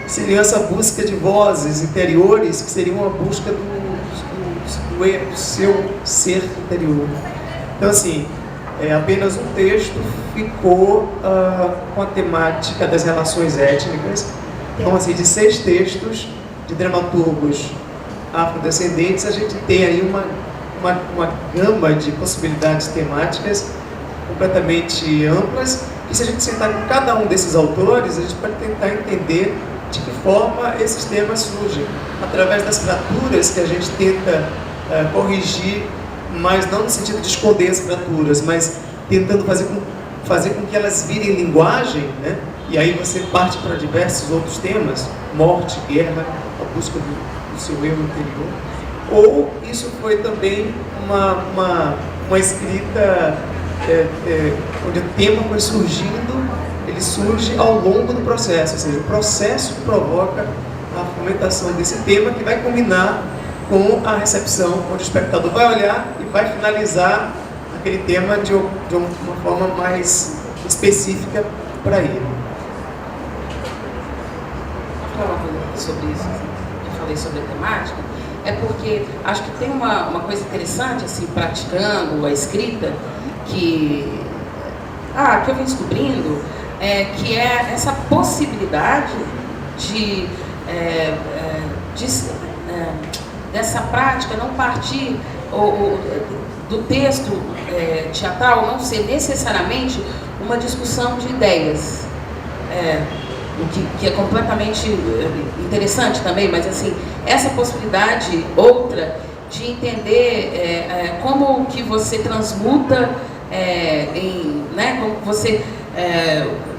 que seria essa busca de vozes interiores, que seria uma busca do seu ser interior. Então, assim, apenas um texto ficou com a temática das relações étnicas. Então, assim, de 6 textos de dramaturgos afrodescendentes, a gente tem aí uma gama de possibilidades temáticas completamente amplas, e se a gente sentar com cada um desses autores, a gente pode tentar entender de que forma esses temas surgem, através das fraturas que a gente tenta corrigir, mas não no sentido de esconder as fraturas, mas tentando fazer com que elas virem linguagem, né? E aí você parte para diversos outros temas, morte, guerra, a busca do seu eu interior. Ou isso foi também uma escrita onde o tema foi surgindo, ele surge ao longo do processo, ou seja, o processo provoca a fomentação desse tema que vai culminar com a recepção, onde o espectador vai olhar e vai finalizar aquele tema de uma forma mais específica para ele. Vou falar sobre isso, eu falei sobre a temática, é porque acho que tem uma coisa interessante, assim, praticando a escrita, que eu venho descobrindo, que é essa possibilidade dessa prática não partir do texto teatral, não ser necessariamente uma discussão de ideias, o que é completamente interessante também, mas assim, essa possibilidade outra de entender como que você transmuta, como você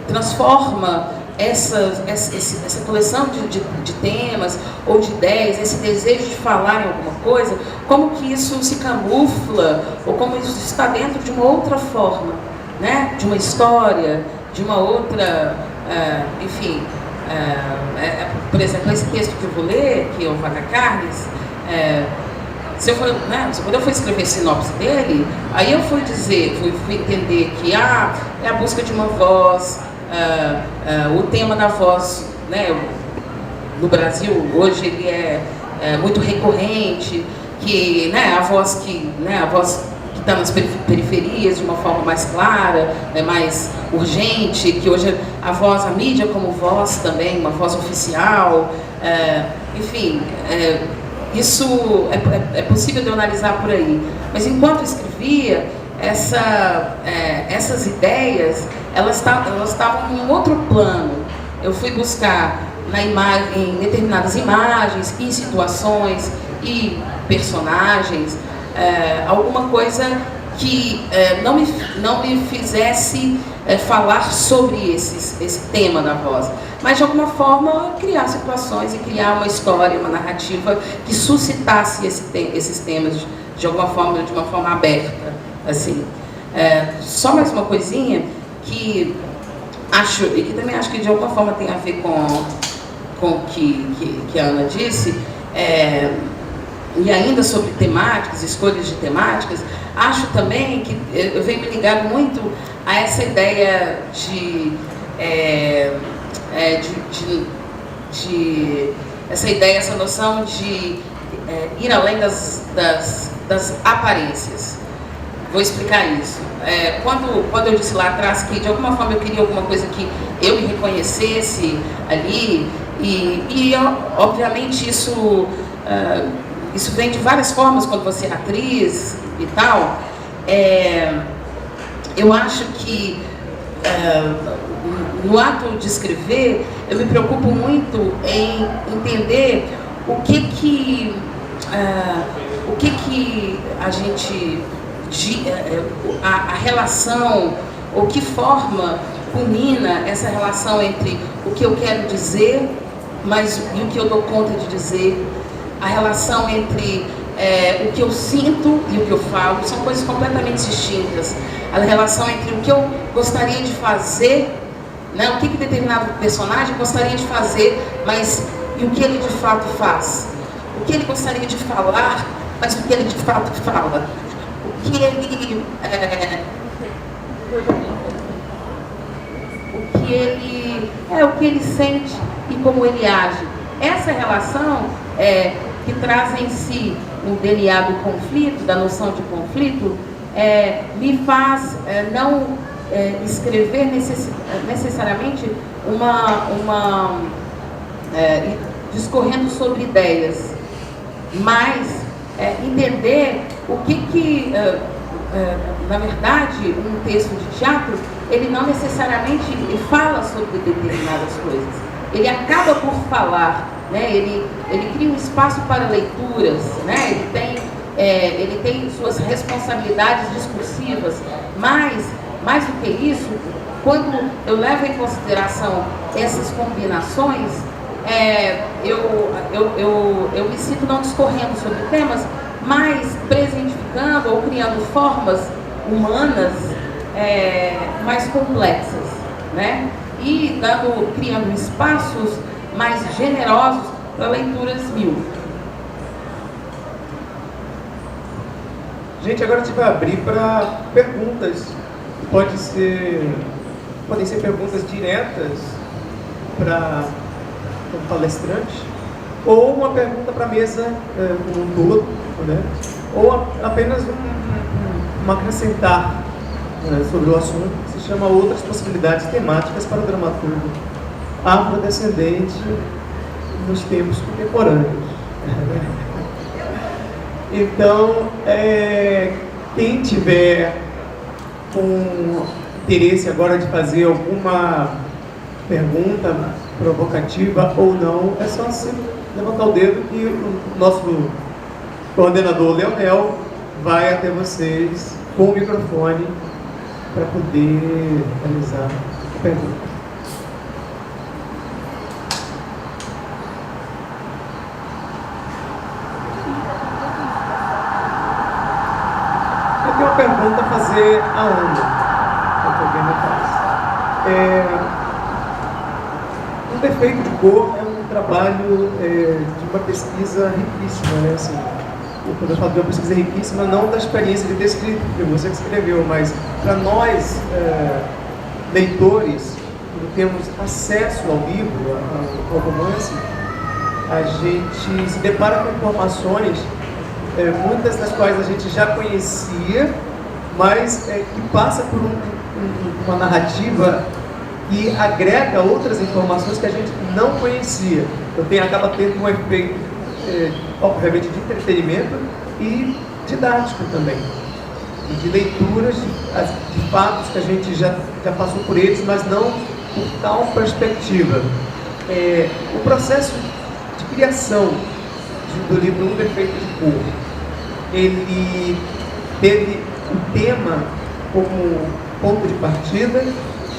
transforma essa coleção de temas ou de ideias, esse desejo de falar em alguma coisa, como que isso se camufla, ou como isso está dentro de uma outra forma, né? De uma história, de uma outra, enfim, por exemplo, esse texto que eu vou ler, que é o Vaca Carnes, quando eu fui escrever a sinopse dele, aí eu fui entender que é a busca de uma voz, o tema da voz, né, no Brasil hoje ele é muito recorrente, que, né, a voz que está nas periferias de uma forma mais clara, mais urgente, que hoje a mídia como voz também, uma voz oficial, enfim, isso é possível de eu analisar por aí. Mas enquanto eu escrevia, essas ideias, elas estavam em um outro plano. Eu fui buscar em determinadas imagens e situações e personagens, alguma coisa que não me fizesse falar sobre esse tema da voz, mas de alguma forma criar situações e criar uma história, uma narrativa que suscitasse esses temas de alguma forma, de uma forma aberta, assim. Só mais uma coisinha que também acho que de alguma forma tem a ver com o que a Ana disse, e ainda sobre temáticas, escolhas de temáticas, acho também que eu venho me ligado muito a essa ideia essa noção de ir além das aparências. Vou explicar isso. Quando eu disse lá atrás que de alguma forma eu queria alguma coisa que eu me reconhecesse ali, e obviamente isso vem de várias formas quando você é atriz e tal. Eu acho que no ato de escrever eu me preocupo muito em entender o que a gente, a relação, ou que forma culmina essa relação entre o que eu quero dizer e o que eu dou conta de dizer, a relação entre o que eu sinto e o que eu falo, são coisas completamente distintas. A relação entre o que eu gostaria de fazer, né, o que determinado personagem gostaria de fazer, e o que ele de fato faz. O que ele gostaria de falar, mas o que ele de fato fala. O que ele sente e como ele age. Essa relação que traz em si o DNA do conflito, da noção de conflito, me faz não escrever necessariamente discorrendo sobre ideias, mas entender o que na verdade, um texto de teatro, ele não necessariamente fala sobre determinadas coisas. ele acaba por falar, né? Ele cria um espaço para leituras, né? Ele tem suas responsabilidades discursivas, mas, mais do que isso, quando eu levo em consideração essas combinações, eu me sinto não discorrendo sobre temas, mas presentificando ou criando formas humanas mais complexas, né? E criando espaços mais generosos para leituras mil. Gente, agora a gente vai abrir para perguntas. Podem ser perguntas diretas para o palestrante, ou uma pergunta para a mesa como um todo, né? Ou apenas um acrescentar sobre o assunto, que se chama Outras Possibilidades Temáticas para o Dramaturgo Afrodescendente nos Tempos Contemporâneos. Então, quem tiver com interesse agora de fazer alguma pergunta provocativa ou não, é só se levantar o dedo e o nosso coordenador Leonel vai até vocês com o microfone para poder realizar a pergunta. Eu tenho uma pergunta a fazer a Ana. O Defeito de Cor é um trabalho de uma pesquisa riquíssima, né? Assim, quando eu falo de uma pesquisa riquíssima, não da experiência de ter escrito, porque você que escreveu, mas para nós, leitores, quando temos acesso ao livro, ao romance, a gente se depara com informações, muitas das quais a gente já conhecia, mas que passa por uma narrativa que agrega outras informações que a gente não conhecia. Então acaba tendo um efeito, obviamente, de entretenimento e didático também. E de leituras de fatos que a gente já passou por eles, mas não por tal perspectiva. O processo de criação do livro Um Defeito de Cor, ele teve o tema como ponto de partida,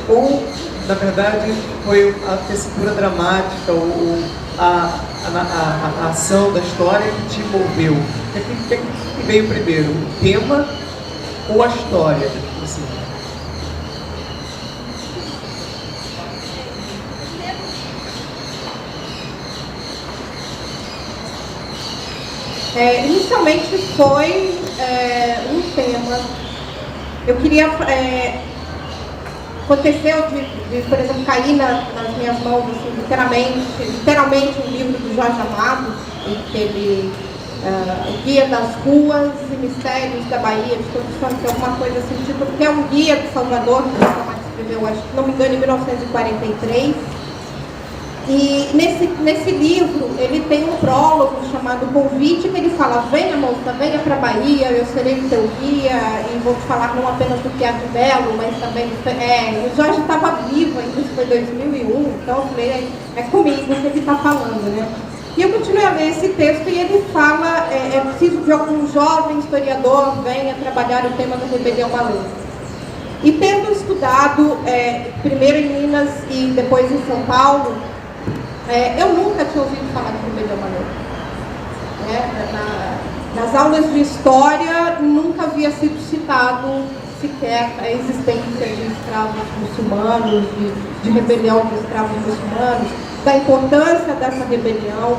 ou, na verdade, foi a tessitura dramática, ou a ação da história que te moveu? O que veio primeiro, o tema ou a história? Assim. Inicialmente foi um tema. Eu queria... aconteceu de, por exemplo, cair nas minhas mãos, assim, literalmente um livro do Jorge Amado, em que ele, o Guia das Ruas e Mistérios da Bahia, de Todos Santos, alguma coisa assim, tipo, que é um guia de Salvador, que o Amado escreveu, acho que não me engano, em 1943. E nesse livro, ele tem um prólogo chamado Convite, que ele fala: venha, moça, venha para a Bahia, eu serei o teu guia, e vou te falar não apenas do que há de belo, mas também... o Jorge estava vivo ainda, isso foi 2001, então eu falei, é comigo que ele está falando, né? E eu continuei a ler esse texto e ele fala, é preciso que algum jovem historiador venha trabalhar o tema da rebelião malê. E tendo estudado, primeiro em Minas e depois em São Paulo, eu nunca tinha ouvido falar de rebelião malê. Nas aulas de história, nunca havia sido citado sequer a existência de escravos muçulmanos, de rebelião de escravos muçulmanos, da importância dessa rebelião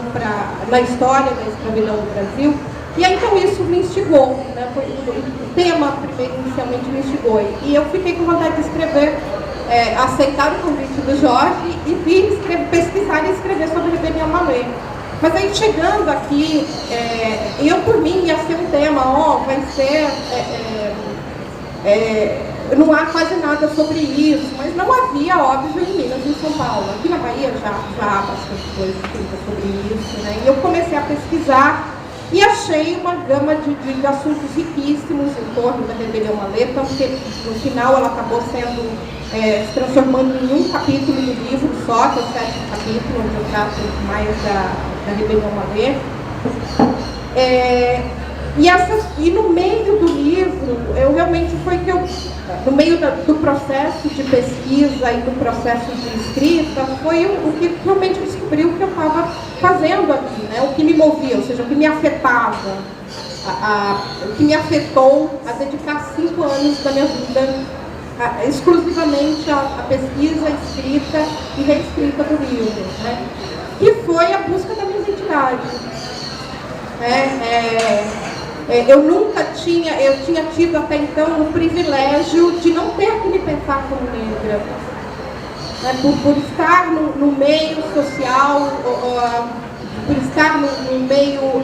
na história da escravidão no Brasil. E aí, então, isso me instigou, né? O tema, inicialmente, me instigou. E eu fiquei com vontade de escrever, aceitar o convite do Jorge e vir pesquisar e escrever sobre a rebelião malê. Mas aí, chegando aqui, eu, por mim, ia ser um tema, vai ser... não há quase nada sobre isso, mas não havia, óbvio, em Minas e em São Paulo. Aqui na Bahia já há bastante coisa escrita sobre isso, né? E eu comecei a pesquisar E achei uma gama de assuntos riquíssimos em torno da rebelião Malê, tanto que no final ela acabou sendo se transformando em um capítulo do livro só, que é o 7º capítulo, onde eu trato mais da rebelião Malê. E no meio do livro, eu realmente foi que eu, no meio do processo de pesquisa e do processo de escrita, foi o que realmente descobriu o que eu estava fazendo aqui, né? O que me movia, ou seja, o que me afetava, o que me afetou a dedicar 5 anos da minha vida exclusivamente à pesquisa, escrita e reescrita do livro, né? Que foi a busca da minha identidade. Eu tinha tido até então o privilégio de não ter que me pensar como negra, por estar no meio social, por estar no meio,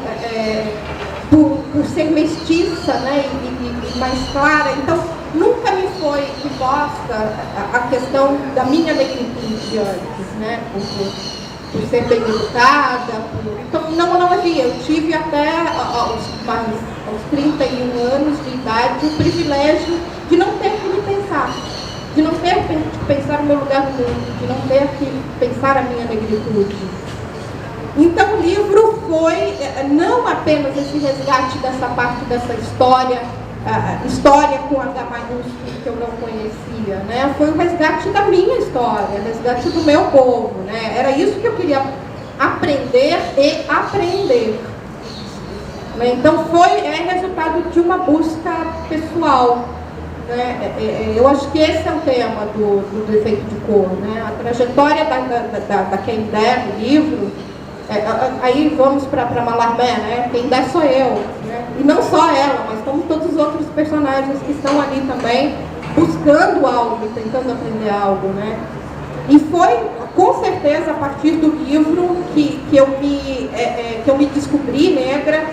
por ser mestiça, né, e mais clara. Então, nunca me foi imposta a questão da minha negritude antes, né, por ser bem educada. Então, não havia. Eu tive até aos 31 anos de idade o privilégio de não ter que me pensar, de não ter que pensar o meu lugar no mundo, de não ter que pensar a minha negritude. Então, o livro foi não apenas esse resgate dessa parte dessa história com H maiúsculo que eu não conhecia, né? Foi o resgate da minha história, o resgate do meu povo, né? Era isso que eu queria aprender e aprender. Então é resultado de uma busca pessoal, né? Eu acho que esse é o tema do efeito de cor, né? A trajetória da Kendé no livro. Aí vamos para Mallarmé, né? Kendé sou eu, né? E não só ela, mas como todos os outros personagens que estão ali também buscando algo, tentando aprender algo, né? E foi com certeza a partir do livro que eu me descobri negra,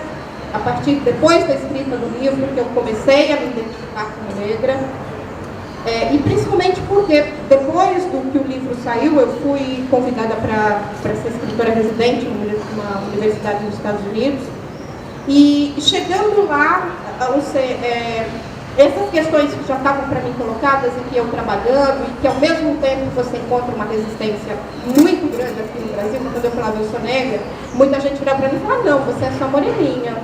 a partir depois da escrita do livro que eu comecei a me identificar como negra. E principalmente porque depois do que o livro saiu, eu fui convidada para ser escritora residente numa universidade nos Estados Unidos. E chegando lá, essas questões que já estavam para mim colocadas e que eu trabalhando, e que ao mesmo tempo você encontra uma resistência muito grande aqui no Brasil, quando eu falava eu sou negra, muita gente virava para mim e falava, não, você é só moreninha,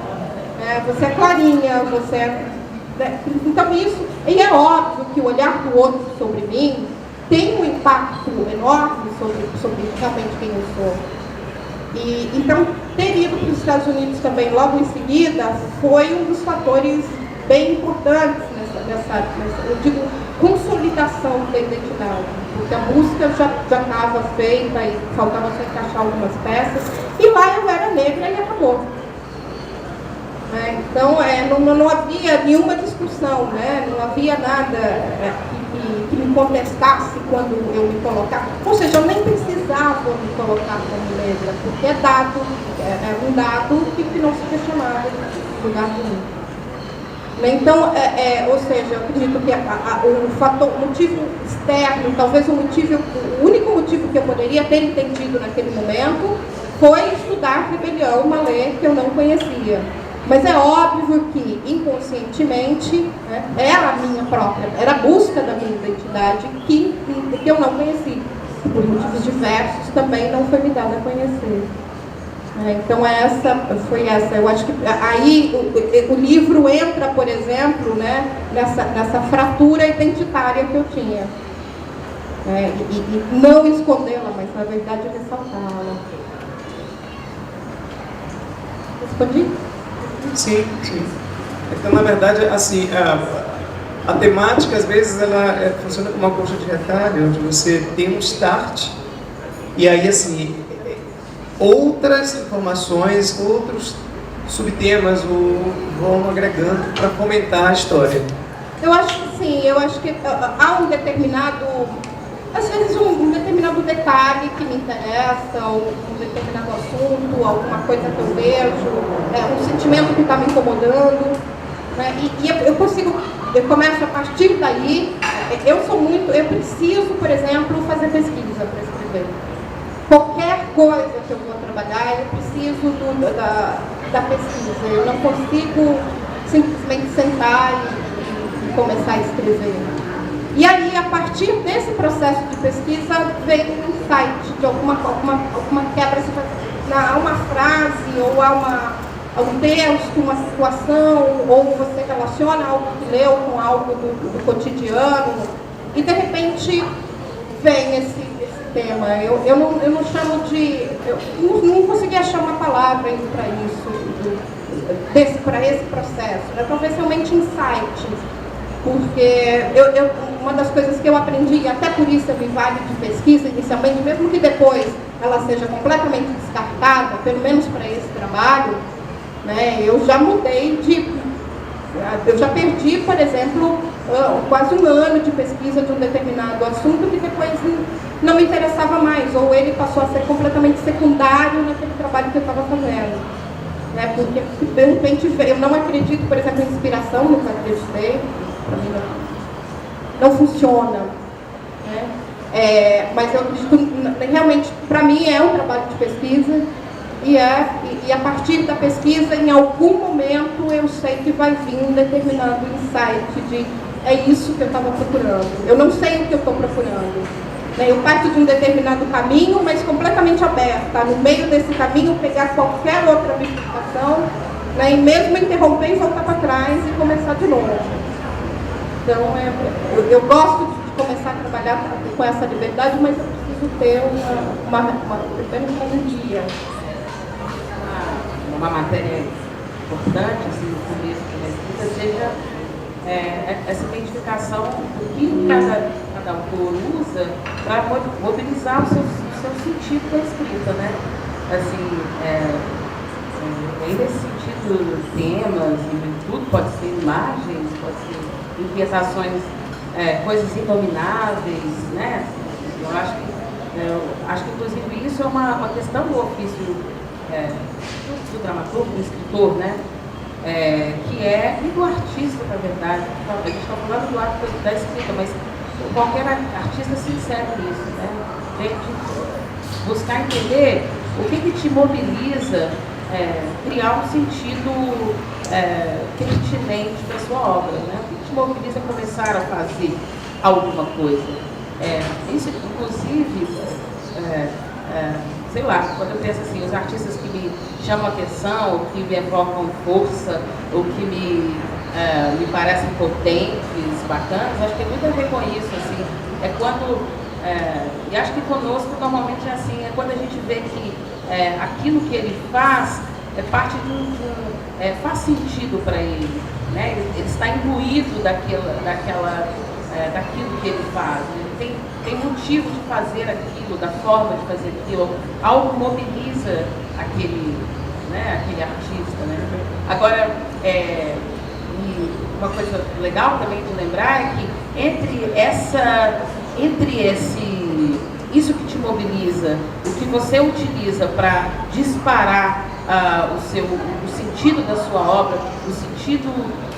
você é clarinha, você é... Então isso, e é óbvio que o olhar do outro sobre mim tem um impacto enorme sobre realmente quem eu sou. E então ter ido para os Estados Unidos também logo em seguida foi um dos fatores bem importantes nessa eu digo, consolidação da identidade, porque a música já estava feita e faltava só encaixar algumas peças, e lá eu era negra e acabou. Então, não havia nenhuma discussão, né? Não havia nada que me contestasse quando eu me colocava. Ou seja, eu nem precisava me colocar como negra, porque é um dado que não se questionava no lugar do mundo. Então, ou seja, eu acredito que o motivo externo, talvez o único motivo que eu poderia ter entendido naquele momento foi estudar rebelião Malê, que eu não conhecia. Mas é óbvio que, inconscientemente, era a busca da minha identidade que eu não conheci. Por motivos diversos, também não foi me dada a conhecer. Então, foi essa. Eu acho que aí o livro entra, por exemplo, né, nessa fratura identitária que eu tinha. E não escondê-la, mas, na verdade, ressaltá-la. Respondi? Sim. Então, na verdade, assim, a temática, às vezes, ela funciona como uma coxa de retalho, onde você tem um start, e aí, assim, outras informações, outros subtemas vão agregando para fomentar a história. Eu acho que sim, eu acho que há um determinado, às vezes um determinado detalhe que me interessa, ou um determinado assunto, alguma coisa que eu vejo, um sentimento que está me incomodando, né? E eu começo a partir daí, eu preciso, por exemplo, fazer pesquisa para escrever. Qualquer coisa que eu vou trabalhar, eu preciso da pesquisa. Eu não consigo simplesmente sentar e começar a escrever. E aí, a partir desse processo de pesquisa, vem um insight de alguma quebra, há uma frase, ou há um texto, uma situação, ou você relaciona algo que leu com algo do cotidiano, e de repente vem esse tema. Eu não chamo de... Eu não consegui achar uma palavra ainda para isso, para esse processo. Talvez realmente insight, porque uma das coisas que eu aprendi, e até por isso eu me valho de pesquisa inicialmente, mesmo que depois ela seja completamente descartada, pelo menos para esse trabalho, né, eu já mudei eu já perdi, por exemplo, quase um ano de pesquisa de um determinado assunto que depois não me interessava mais, ou ele passou a ser completamente secundário naquele trabalho que eu estava fazendo. Né, porque, de repente, eu não acredito, por exemplo, em inspiração, nunca acreditei, para mim não funciona. Né? Mas eu acredito, realmente, para mim é um trabalho de pesquisa, e a partir da pesquisa, em algum momento, eu sei que vai vir um determinado insight de é isso que eu estava procurando. Eu não sei o que eu estou procurando. Né? Eu parto de um determinado caminho, mas completamente aberta. No meio desse caminho, pegar qualquer outra bifurcação, né? E mesmo interromper e voltar para trás e começar de novo. Então, eu gosto de começar a trabalhar com essa liberdade, mas eu preciso ter um guia. Uma matéria importante, assim, no começo da pesquisa, seja essa identificação do que cada autor usa para mobilizar o seu sentido da escrita, né? Assim, nesse sentido, temas, tudo pode ser imagens, pode ser inquietações, coisas inomináveis, né? Eu acho que inclusive isso é uma questão do ofício do dramaturgo, do escritor, né? E do artista, na verdade. A gente está falando do ato da escrita, mas qualquer artista se insere nisso, né? De buscar entender o que te mobiliza, criar um sentido pertinente para a sua obra, né? O que te mobiliza a começar a fazer alguma coisa. Isso, inclusive, sei lá, quando eu penso assim, os artistas que me chamam a atenção, ou que me evocam força, ou que me parecem potentes, bacanas, acho que tem muito a ver com isso, assim, e acho que conosco normalmente é assim, é quando a gente vê que aquilo que ele faz é parte faz sentido para ele, né? Ele está imbuído daquilo que ele faz, ele tem motivo de fazer aquilo, da forma de fazer aquilo, algo mobiliza aquele artista, né? Agora, uma coisa legal também de lembrar é que isso que te mobiliza, o que você utiliza para disparar o sentido da sua obra, o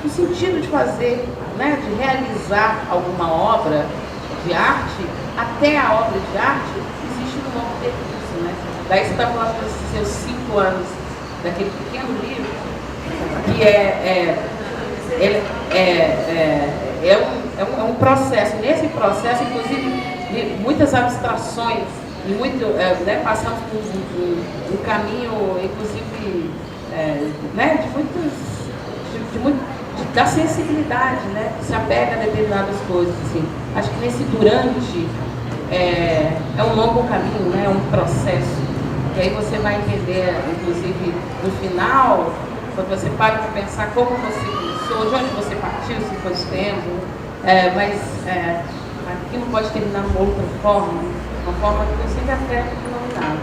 sentido de fazer, né, de realizar alguma obra de arte, até a obra de arte, existe um longo percurso, né? Daí você está falando dos seus 5 anos, daquele pequeno livro, que é um processo. Nesse processo, inclusive, muitas abstrações, e passamos por um caminho, inclusive, da sensibilidade, né? Que se apega a determinadas coisas. Assim. Acho que nesse durante é um longo caminho, né? É um processo. E aí você vai entender, inclusive, no final, quando você para para pensar como você começou, de onde você partiu, se foi os tempos, mas aquilo pode terminar de uma outra forma, uma forma que eu sempre afeta o denominado.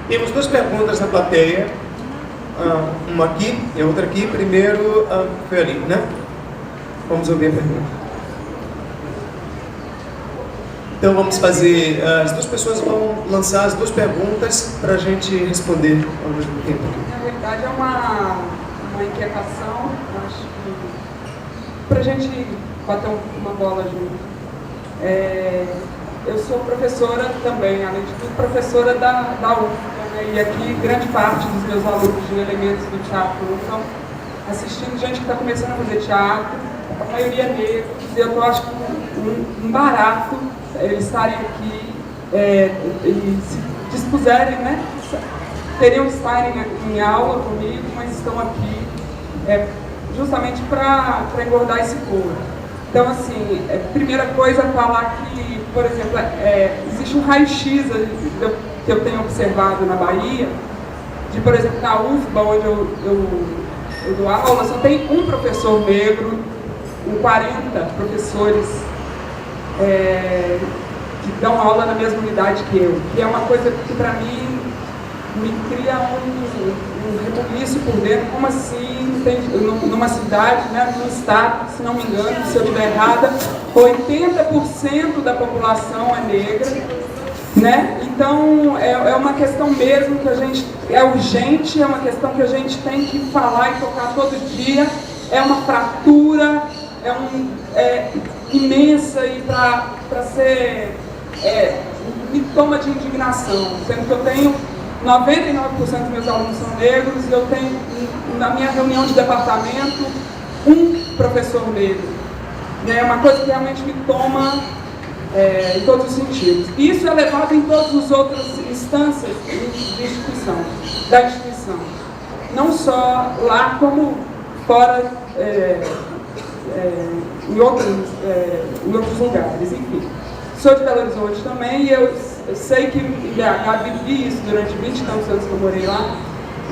Temos 2 perguntas na plateia, uma aqui e outra aqui. Primeiro, foi ali, né? Vamos ouvir a pergunta. Então vamos fazer, as 2 pessoas vão lançar as 2 perguntas para a gente responder ao mesmo tempo. Na verdade é uma inquietação, acho que para a gente bater uma bola junto. Eu sou professora também, além de tudo, professora da UFBA, né? E aqui grande parte dos meus alunos de elementos do teatro estão assistindo, gente que está começando a fazer teatro, a maioria é negros, e eu acho que um barato eles estarem aqui e se dispuserem, né? Teriam que estarem em aula comigo, mas estão aqui justamente para engordar esse couro. Então, assim, primeira coisa é falar que, por exemplo, existe um raio-x que eu tenho observado na Bahia, de, por exemplo, na UFBA, onde eu dou aula, só tem um professor negro em 40 professores que dão aula na mesma unidade que eu, que é uma coisa que, para mim, me cria um rebuliço por dentro. Como assim, numa cidade, né, num estado, se não me engano, se eu estiver errada, 80% da população é negra, né? Então é uma questão mesmo que a gente, é urgente, é uma questão que a gente tem que falar e tocar todo dia, é uma fratura, imensa, e para ser, me toma de indignação, sendo que eu tenho 99% dos meus alunos são negros e eu tenho, na minha reunião de departamento, um professor negro. É uma coisa que realmente me toma em todos os sentidos. Isso é levado em todas as outras instâncias da instituição. Não só lá, como fora, em outros lugares, enfim. Sou de Belo Horizonte também e eu sei que em BH vivi isso durante 20 e tantos anos que eu morei lá,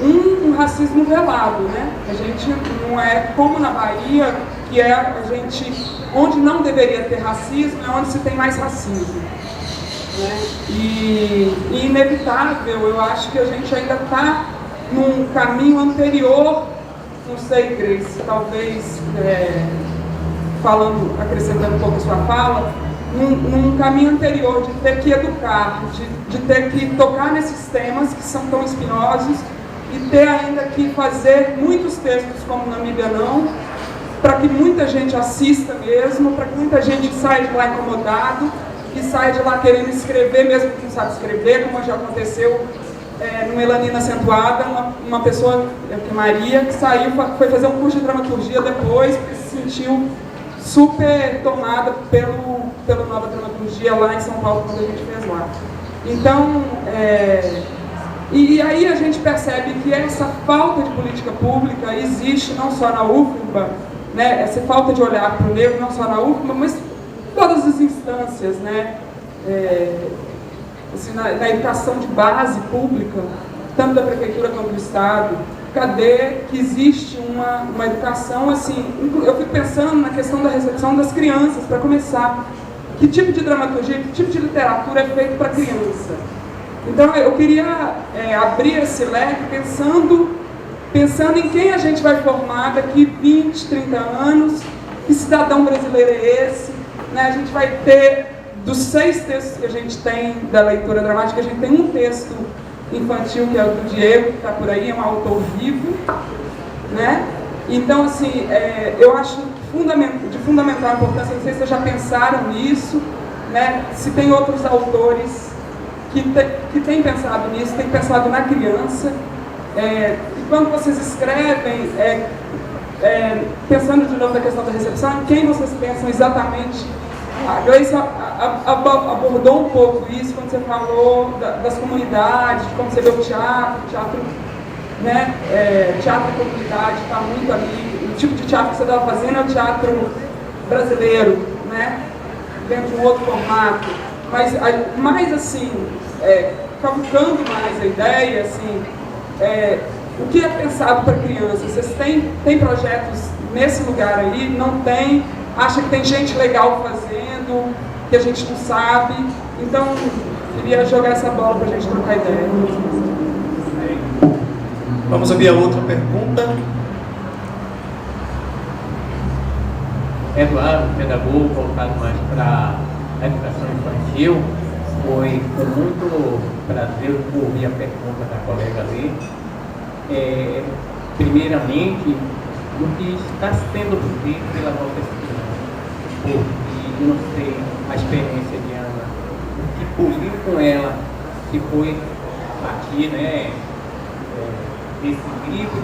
um racismo velado, né? A gente não é como na Bahia, que onde não deveria ter racismo, é onde se tem mais racismo, né? E inevitável, eu acho que a gente ainda está num caminho anterior, não sei, Grace, talvez, acrescentando um pouco a sua fala, num caminho anterior de ter que educar, de ter que tocar nesses temas que são tão espinhosos e ter ainda que fazer muitos textos como Namíbia Não, para que muita gente assista mesmo, para que muita gente saia de lá incomodado e saia de lá querendo escrever, mesmo que não sabe escrever, como já aconteceu no Melanina Acentuada, uma pessoa, Maria, que saiu, foi fazer um curso de dramaturgia depois, porque se sentiu super tomada pela Nova Dramaturgia lá em São Paulo, quando a gente fez lá. Então, e aí a gente percebe que essa falta de política pública existe não só na UFBA, né, essa falta de olhar para o negro, não só na UFBA, mas em todas as instâncias, né, assim, na educação de base pública, tanto da Prefeitura quanto do Estado. Cadê que existe uma educação assim? Eu fico pensando na questão da recepção das crianças, para começar. Que tipo de dramaturgia, que tipo de literatura é feito para criança? Então eu queria abrir esse leque pensando em quem a gente vai formar daqui 20, 30 anos, que cidadão brasileiro é esse, né? A gente vai ter, dos 6 textos que a gente tem da leitura dramática, a gente tem um texto infantil, que é o do Diego, que está por aí, é um autor vivo, né? Então, assim, eu acho de fundamental importância, não sei se vocês já pensaram nisso, né? Se tem outros autores que têm pensado nisso, têm pensado na criança, e quando vocês escrevem, pensando de novo na questão da recepção, quem vocês pensam exatamente? A Grace abordou um pouco isso quando você falou das comunidades, de como você vê o teatro, né? Teatro e comunidade está muito ali. O tipo de teatro que você estava fazendo é o teatro brasileiro, né? Dentro de um outro formato. Mas assim, cavucando mais a ideia, assim, o que é pensado para crianças? Vocês têm projetos nesse lugar aí? Não tem? Acha que tem gente legal fazendo, que a gente não sabe? Então, queria jogar essa bola para a gente trocar ideia. Vamos ouvir a outra pergunta. Eduardo, pedagogo, voltado mais para a educação infantil, foi com muito prazer ouvir a pergunta da colega ali. Primeiramente, do que está sendo vivido pela nossa estudante, porque eu não sei a experiência de Ana, o que poliu com ela, se foi partir, né, desse livro,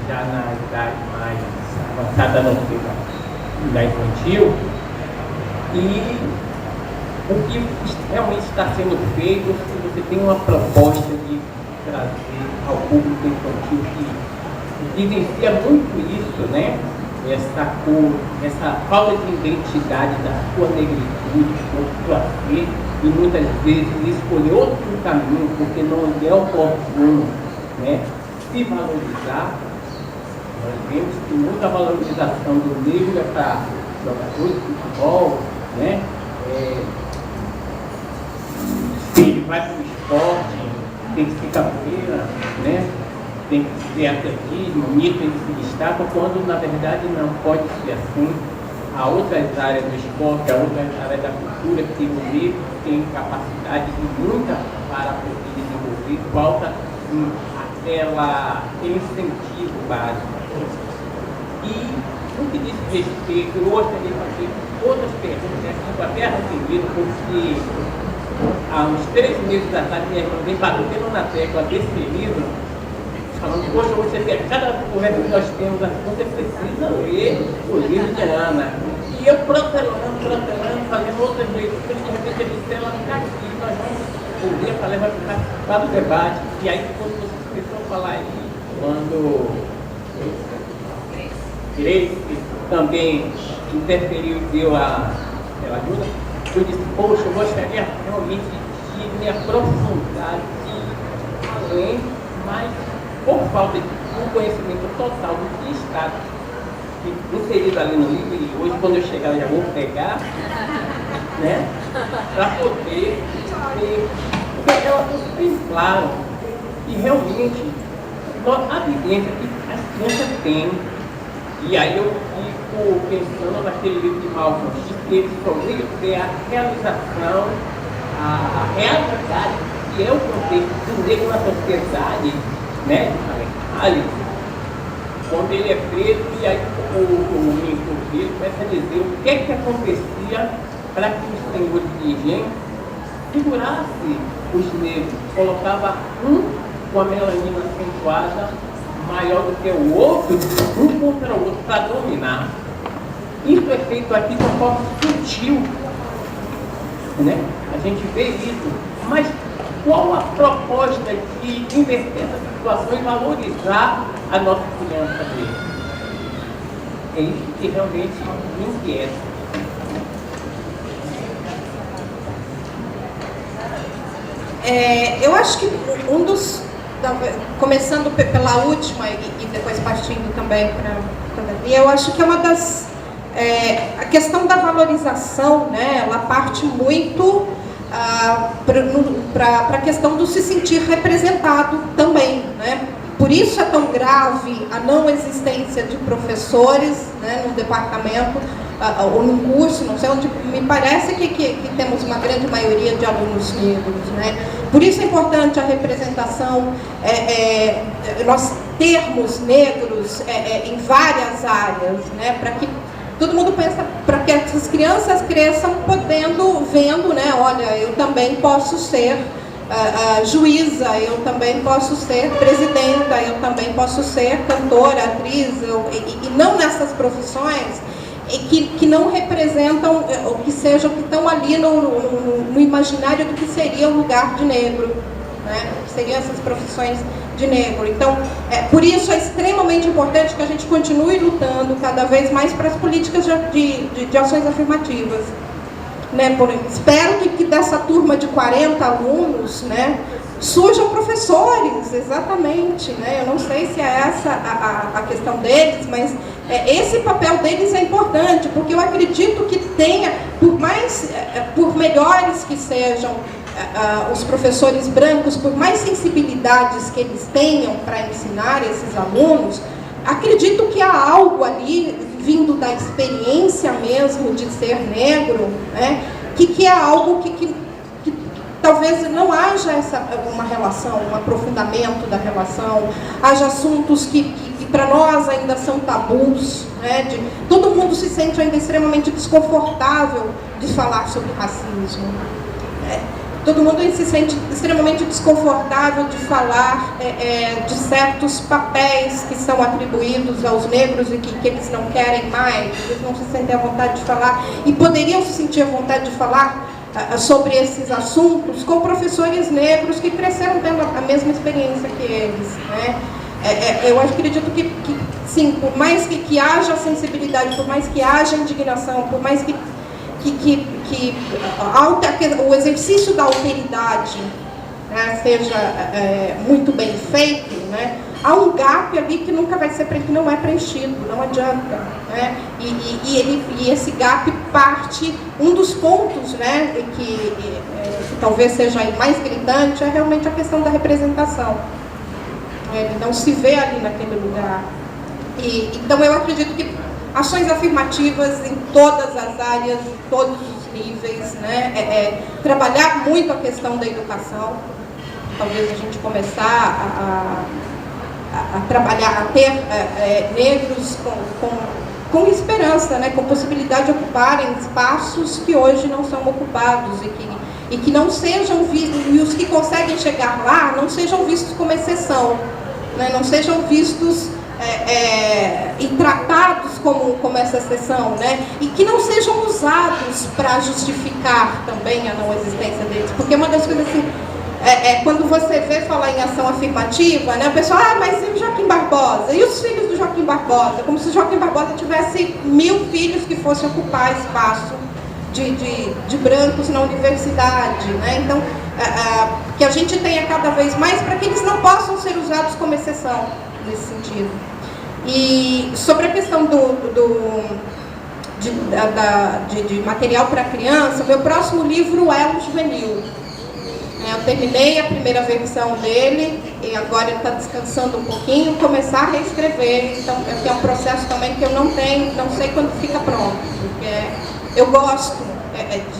já na idade mais avançada, não sei, da infantil, e o que realmente está sendo feito, se você tem uma proposta de trazer ao público infantil que evidencia muito isso, né? Essa cor, essa falta de identidade da sua negritude, do sua ser, e muitas vezes escolher outro caminho porque não é oportuno, né, se valorizar. Nós vemos que muita valorização do negro é para jogadores de futebol, né? Se ele vai para o esporte, tem que ser capoeira, né? Tem que ser atletismo, nisso ele se destaca, quando na verdade não pode ser assim. Há outras áreas do esporte, há outras áreas da cultura que o negro tem capacidade de muita para poder desenvolver, falta aquele incentivo básico. E no que diz respeito, eu gostaria de fazer outras perguntas, até recebido, porque há uns 3 meses atrás minha irmã vem batendo na tecla desse livro, falando, poxa, você tem cada conversa que nós temos, você precisa ler o livro de Ana. E eu protelando, fazendo outras leituras, de repente eu disse, ela ficar aqui, nós vamos ouvir, a palestra vai participar do debate. E aí, quando você começou a falar aí, quando Grace também interferiu e deu a ajuda, eu disse, poxa, eu gostaria realmente de me aprofundar além, mas por falta de um conhecimento total do que está inserido ali no livro, e hoje quando eu chegar eu já vou pegar, né, para poder ter, porque elas são bem claras, e realmente a vivência que as crianças têm, e aí eu fico pensando naquele livro de Malcolm X, que ele só veio ter a realização, a realidade, que é o contexto do negro na sociedade, né, quando ele é preso, e aí o menino começa a dizer o que é que acontecia para que os senhores dirigentes segurassem os negros, colocava um com a melanina acentuada maior do que o outro, um contra o outro, para dominar. Isso é feito aqui de uma forma sutil, né? A gente vê isso, mas qual a proposta de inverter essa situação e valorizar a nossa criança dele? É isso que realmente me inquieta. Eu acho que um dos, começando pela última e depois partindo também para a Davi, eu acho que é uma das, a questão da valorização, né, ela parte muito para a questão do se sentir representado também, né? Por isso é tão grave a não existência de professores, né, no departamento ou num curso, não sei onde, me parece que temos uma grande maioria de alunos negros, né? Por isso é importante a representação, nós termos negros em várias áreas, né, para que todo mundo pensa, para que essas crianças cresçam vendo, né, olha, eu também posso ser juíza, eu também posso ser presidenta, eu também posso ser cantora, atriz, e não nessas profissões que não representam, ou que sejam, que estão ali no imaginário do que seria o lugar de negro, né? Que seriam essas profissões de negro. Então, por isso é extremamente importante que a gente continue lutando cada vez mais para as políticas de ações afirmativas. Né? Espero que dessa turma de 40 alunos, né, surjam professores, exatamente. Né? Eu não sei se é essa a questão deles, mas esse papel deles é importante, porque eu acredito que tenha, por melhores que sejam os professores brancos, por mais sensibilidades que eles tenham para ensinar esses alunos, acredito que há algo ali vindo da experiência mesmo de ser negro, né, que é algo que talvez não haja uma relação, um aprofundamento da relação, haja assuntos que para nós ainda são tabus, né, todo mundo se sente ainda extremamente desconfortável de falar sobre racismo. todo mundo se sente extremamente desconfortável de falar de certos papéis que são atribuídos aos negros e que eles não querem mais, eles não se sentem à vontade de falar, e poderiam se sentir à vontade de falar sobre esses assuntos com professores negros que cresceram tendo a mesma experiência que eles, né? Eu acredito que sim, por mais que haja sensibilidade, por mais que haja indignação, por mais que o exercício da alteridade, né, seja muito bem feito, né, há um gap ali que nunca vai ser, que não é preenchido, não adianta, né, e esse gap parte, um dos pontos, né, que talvez seja mais gritante, é realmente a questão da representação. Ele não se vê ali naquele lugar. Então eu acredito que ações afirmativas em todas as áreas, em todos os níveis, né? Trabalhar muito a questão da educação, talvez a gente começar a trabalhar, a ter negros com esperança, né? Com possibilidade de ocuparem espaços que hoje não são ocupados e que não sejam vistos, e os que conseguem chegar lá não sejam vistos como exceção, né? Não sejam vistos e tratados como essa exceção, né? E que não sejam usados para justificar também a não existência deles, porque uma das coisas assim, quando você vê falar em ação afirmativa, né, a pessoa, mas e o Joaquim Barbosa? E os filhos do Joaquim Barbosa? Como se o Joaquim Barbosa tivesse 1000 filhos que fossem ocupar espaço de brancos na universidade, né? Então, que a gente tenha cada vez mais para que eles não possam ser usados como exceção nesse sentido. E sobre a questão de material para criança, meu próximo livro é o Juvenil. Eu terminei a primeira versão dele e agora ele está descansando um pouquinho, começar a reescrever. Então, é um processo também que eu não sei quando fica pronto, porque eu gosto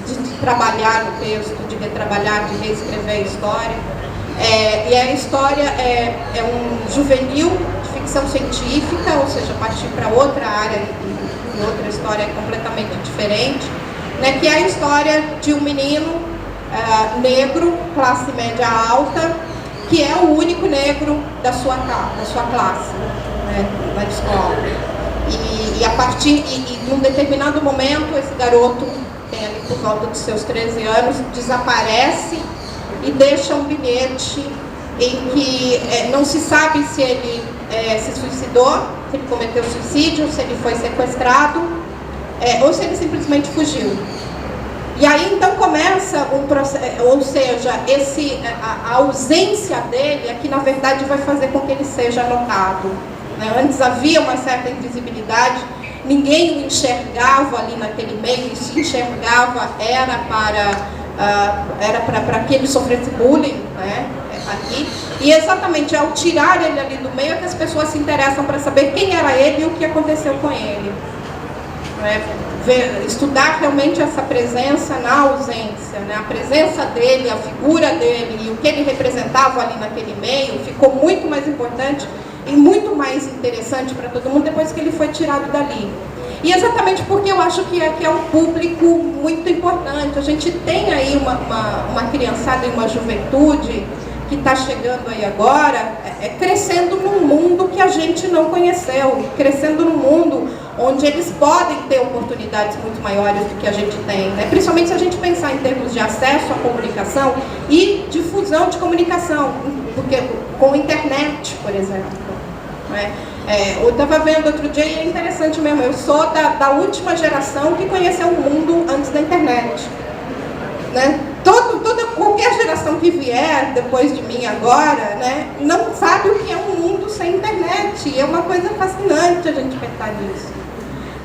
de trabalhar no texto, de retrabalhar, de reescrever a história. E a história é um juvenil de ficção científica, ou seja, partir para outra área e outra história completamente diferente, né, que é a história de um menino negro, classe média alta, que é o único negro da sua classe, né, na escola. E a partir de um determinado momento, esse garoto, tem ali por volta dos seus 13 anos, desaparece e deixa um bilhete em que não se sabe se ele se suicidou, se ele cometeu suicídio, se ele foi sequestrado, ou se ele simplesmente fugiu. E aí então começa um processo, ou seja, a ausência dele é que na verdade vai fazer com que ele seja notado, né? Antes havia uma certa invisibilidade, ninguém o enxergava ali naquele meio, e se enxergava era para que ele sofresse bullying, né? Aqui. E exatamente ao tirar ele ali do meio é que as pessoas se interessam para saber quem era ele e o que aconteceu com ele, né? Estudar realmente essa presença na ausência, né? A presença dele, a figura dele e o que ele representava ali naquele meio ficou muito mais importante e muito mais interessante para todo mundo depois que ele foi tirado dali. E exatamente porque eu acho que é um público muito importante. A gente tem aí uma criançada e uma juventude que está chegando aí agora, crescendo num mundo que a gente não conheceu, crescendo num mundo onde eles podem ter oportunidades muito maiores do que a gente tem, né? Principalmente se a gente pensar em termos de acesso à comunicação e difusão de comunicação, porque com a internet, por exemplo, né? Eu estava vendo outro dia e é interessante mesmo, eu sou da última geração que conheceu o mundo antes da internet, né? Qualquer geração que vier depois de mim agora, né, não sabe o que é um mundo sem internet, e é uma coisa fascinante a gente pensar nisso,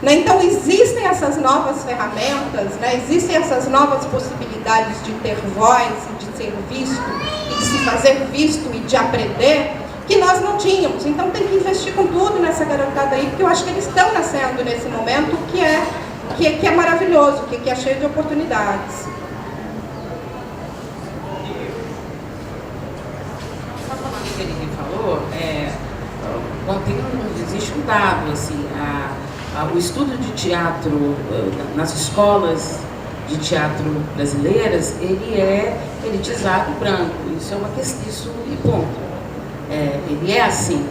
né? Então existem essas novas ferramentas, né, existem essas novas possibilidades de ter voz, de ser visto, e de se fazer visto e de aprender, que nós não tínhamos. Então tem que investir com tudo nessa garotada aí, porque eu acho que eles estão nascendo nesse momento que é maravilhoso, que é cheio de oportunidades. Ele falou, existe um dado, assim, o estudo de teatro nas escolas de teatro brasileiras, ele é elitizado e branco. Isso é uma questão, isso e ponto. Ele é assim.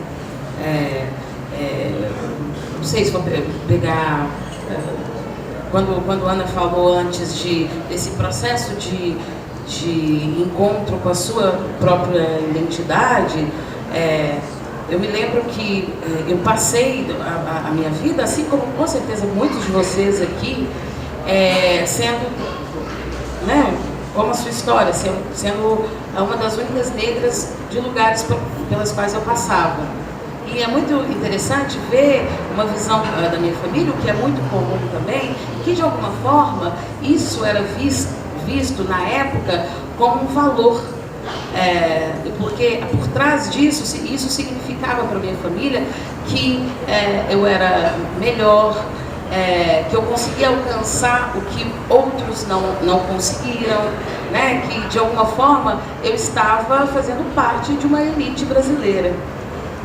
Não sei se vou pegar... Quando a Ana falou antes desse processo de encontro com a sua própria identidade, eu me lembro que eu passei a minha vida, assim como com certeza muitos de vocês aqui, sendo, né, como a sua história, sendo uma das únicas negras de lugares pelas quais eu passava. E é muito interessante ver uma visão da minha família, o que é muito comum também, que de alguma forma isso era visto na época como um valor. Porque por trás disso, isso significava para a minha família que eu era melhor, que eu conseguia alcançar o que outros não conseguiram, né? Que de alguma forma eu estava fazendo parte de uma elite brasileira.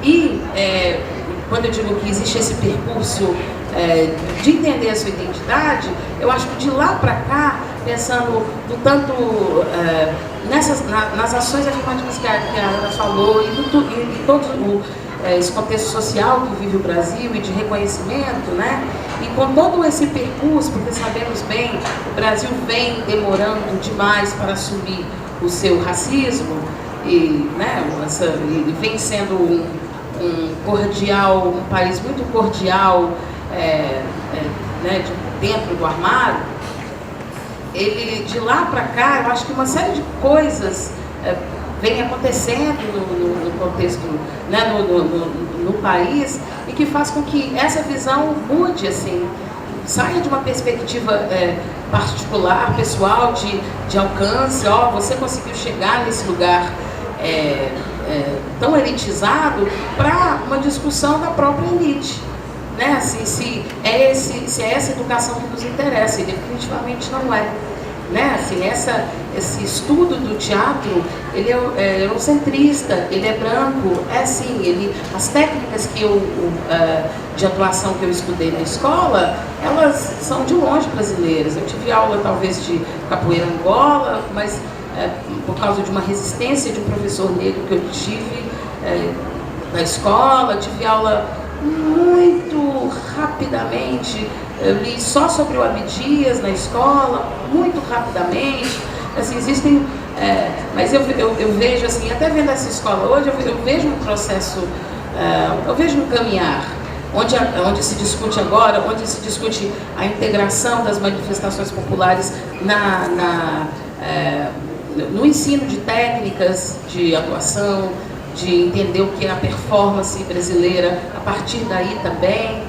E quando eu digo que existe esse percurso de entender a sua identidade, eu acho que de lá para cá, pensando no tanto nas ações afirmativas que a Ana falou e todo esse contexto social que vive o Brasil e de reconhecimento, né? E com todo esse percurso, porque sabemos bem, o Brasil vem demorando demais para assumir o seu racismo e, né, e vem sendo um país muito cordial, né, dentro do armário. Ele, de lá para cá, eu acho que uma série de coisas vem acontecendo no contexto, né, no país, e que faz com que essa visão mude, assim, saia de uma perspectiva particular, pessoal, de alcance. Você conseguiu chegar nesse lugar tão elitizado, para uma discussão da própria elite, né? Assim, se é essa educação que nos interessa, e definitivamente não é, né? Assim, esse estudo do teatro, ele é eurocentrista, ele é branco, sim, as técnicas de atuação que eu estudei na escola, elas são de longe brasileiras. Eu tive aula talvez de capoeira Angola, mas por causa de uma resistência de um professor negro que eu tive na escola, tive aula muito rapidamente, eu li só sobre o Abdias na escola, muito rapidamente, assim, existem, mas eu vejo, assim, até vendo essa escola hoje, eu vejo um processo, eu vejo um caminhar, onde se discute agora, onde se discute a integração das manifestações populares no ensino de técnicas de atuação, de entender o que é a performance brasileira a partir daí também.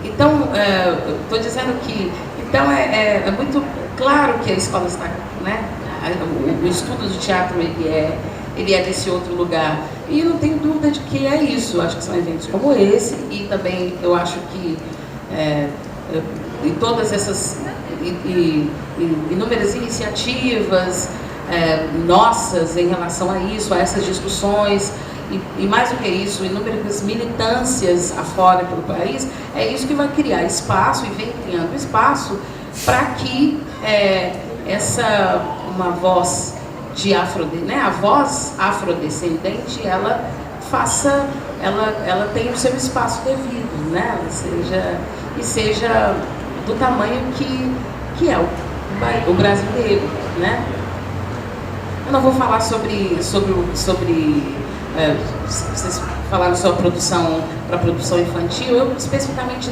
Então, estou dizendo que é muito claro que a escola está, né? O estudo do teatro ele é desse outro lugar, e não tenho dúvida de que é isso. Acho que são eventos como esse, e também eu acho que e todas essas inúmeras iniciativas nossas em relação a isso, a essas discussões, e mais do que isso, inúmeras militâncias afora pelo país, é isso que vai criar espaço, e vem criando espaço para que uma voz a voz afrodescendente, ela tenha o seu espaço devido, né? Seja do tamanho que é o brasileiro, né? Eu não vou falar sobre vocês falaram sobre para produção infantil. Eu especificamente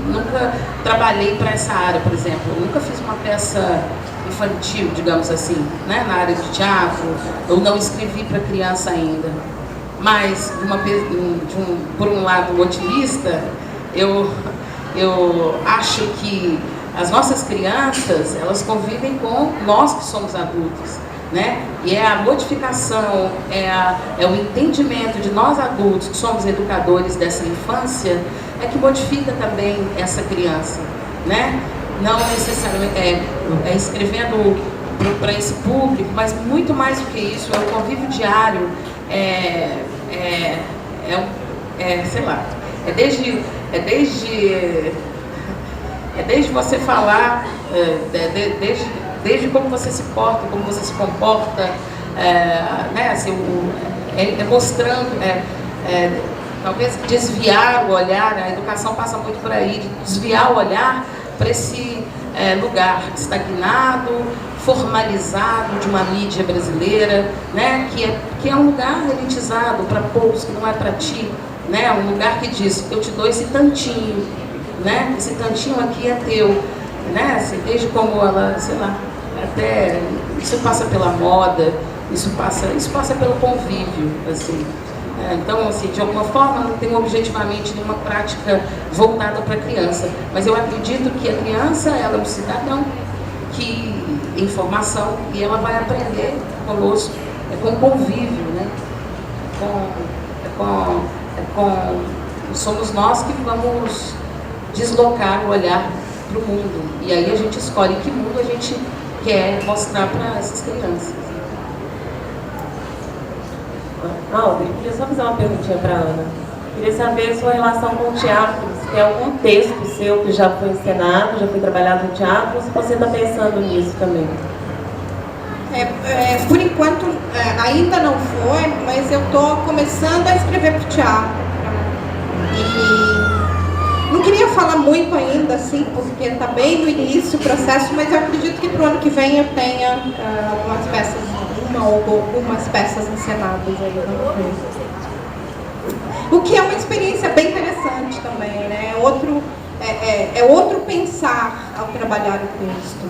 nunca trabalhei para essa área, por exemplo. Eu nunca fiz uma peça infantil, digamos assim, né, na área de teatro. Eu não escrevi para criança ainda. Mas, por um lado otimista, eu acho que as nossas crianças, elas convivem com nós que somos adultos, né? E é a modificação, é o entendimento de nós adultos, que somos educadores dessa infância, que modifica também essa criança, né? Não necessariamente escrevendo para esse público, mas muito mais do que isso, é o convívio diário, sei lá, É desde você falar, desde como você se porta, como você se comporta, né, assim, mostrando, talvez desviar o olhar, a educação passa muito por aí, de desviar o olhar para esse lugar estagnado, formalizado de uma mídia brasileira, né, que é um lugar elitizado para poucos, que não é para ti, né, um lugar que diz, eu te dou esse tantinho, né, esse tantinho aqui é teu, né, assim, desde como ela, sei lá, até isso passa pela moda, isso passa pelo convívio, assim. Então, assim, de alguma forma, não tem objetivamente nenhuma prática voltada para a criança, mas eu acredito que a criança, ela é um cidadão que em formação e ela vai aprender conosco, com convívio, né? Somos nós que vamos deslocar o olhar para o mundo, e aí a gente escolhe que mundo a gente quer mostrar para essas crianças. Audrey, queria só fazer uma perguntinha para a Ana. Queria saber a sua relação com o teatro, se tem algum texto seu que já foi encenado, já foi trabalhado no teatro, ou se você está pensando nisso também? Por enquanto, ainda não foi, mas eu estou começando a escrever para o teatro. E não queria falar muito ainda, assim, porque está bem no início o processo, mas eu acredito que para o ano que vem eu tenha algumas peças, uma ou algumas peças encenadas aí. O que é uma experiência bem interessante também, né? É outro pensar ao trabalhar o texto.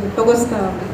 Estou gostando.